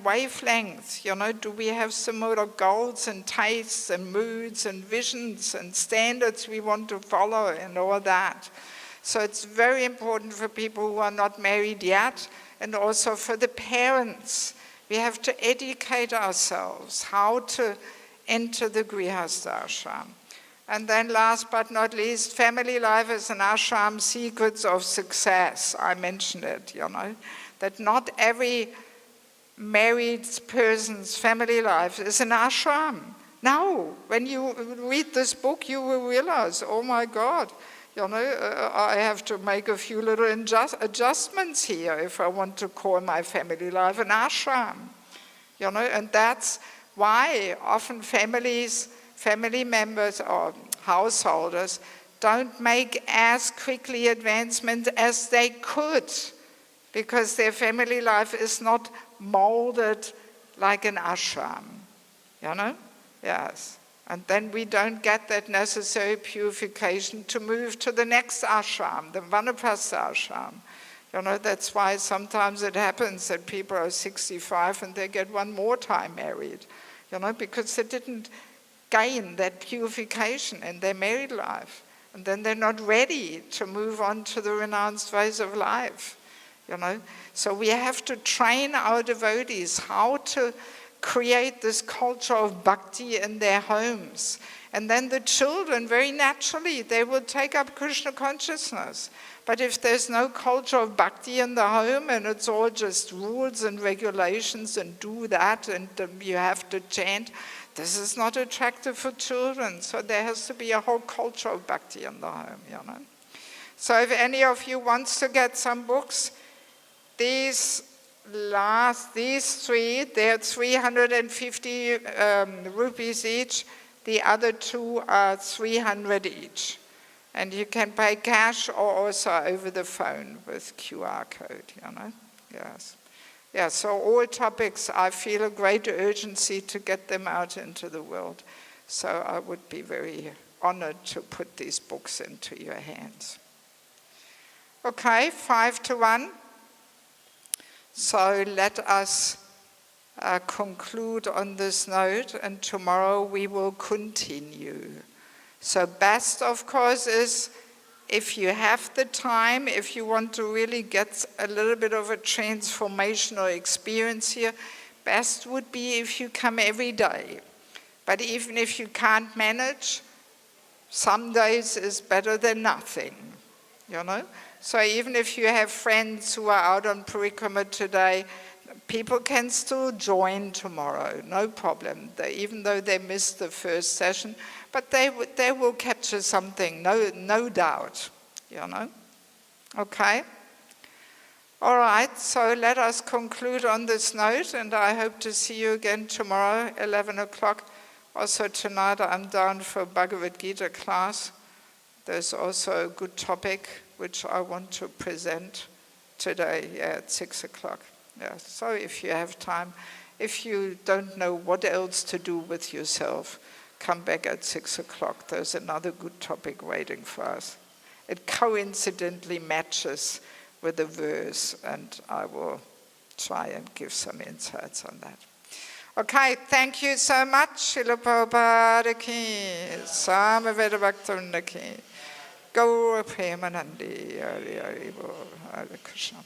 wavelength? Do we have similar goals and tastes and moods and visions and standards we want to follow and all that? So it's very important for people who are not married yet, and also for the parents. We have to educate ourselves how to enter the Grihastha ashram. And then last but not least, family life is an ashram, secrets of success. I mentioned it, that not every married person's family life is an ashram. No, when you read this book, you will realize, oh my God, I have to make a few little adjustments here if I want to call my family life an ashram. And that's why often family members or householders don't make as quickly advancement as they could, because their family life is not molded like an ashram. Yes. And then we don't get that necessary purification to move to the next ashram, the Vanaprastha ashram. That's why sometimes it happens that people are 65 and they get one more time married, because they didn't gain that purification in their married life. And then they're not ready to move on to the renounced ways of life, So we have to train our devotees how to create this culture of bhakti in their homes. And then the children, very naturally, they will take up Krishna consciousness. But if there's no culture of bhakti in the home and it's all just rules and regulations and do that and you have to chant, this is not attractive for children. So there has to be a whole culture of bhakti in the home, So if any of you wants to get some books, these these three, they're 350 rupees each. The other two are 300 each. And you can pay cash or also over the phone with QR code, Yes. Yeah, so all topics, I feel a great urgency to get them out into the world. So I would be very honored to put these books into your hands. Okay, 5-1. So let us conclude on this note, and tomorrow we will continue. So best, of course, is if you have the time, if you want to really get a little bit of a transformational experience here, best would be if you come every day. But even if you can't manage, some days is better than nothing, So even if you have friends who are out on parikrama today, people can still join tomorrow, no problem. Even though they missed the first session, but they will capture something, no doubt, Okay? All right, so let us conclude on this note, and I hope to see you again tomorrow, 11 o'clock. Also tonight I'm down for Bhagavad-Gita class. There's also a good topic which I want to present today at 6 o'clock. Yeah, so if you have time, if you don't know what else to do with yourself, come back at 6 o'clock. There's another good topic waiting for us. It coincidentally matches with the verse, and I will try and give some insights on that. Okay, thank you so much. Srila Prabhupada ki, Samaveda Bhaktivinoda ki, Gaura Premanandi, Hare Hare Krishna.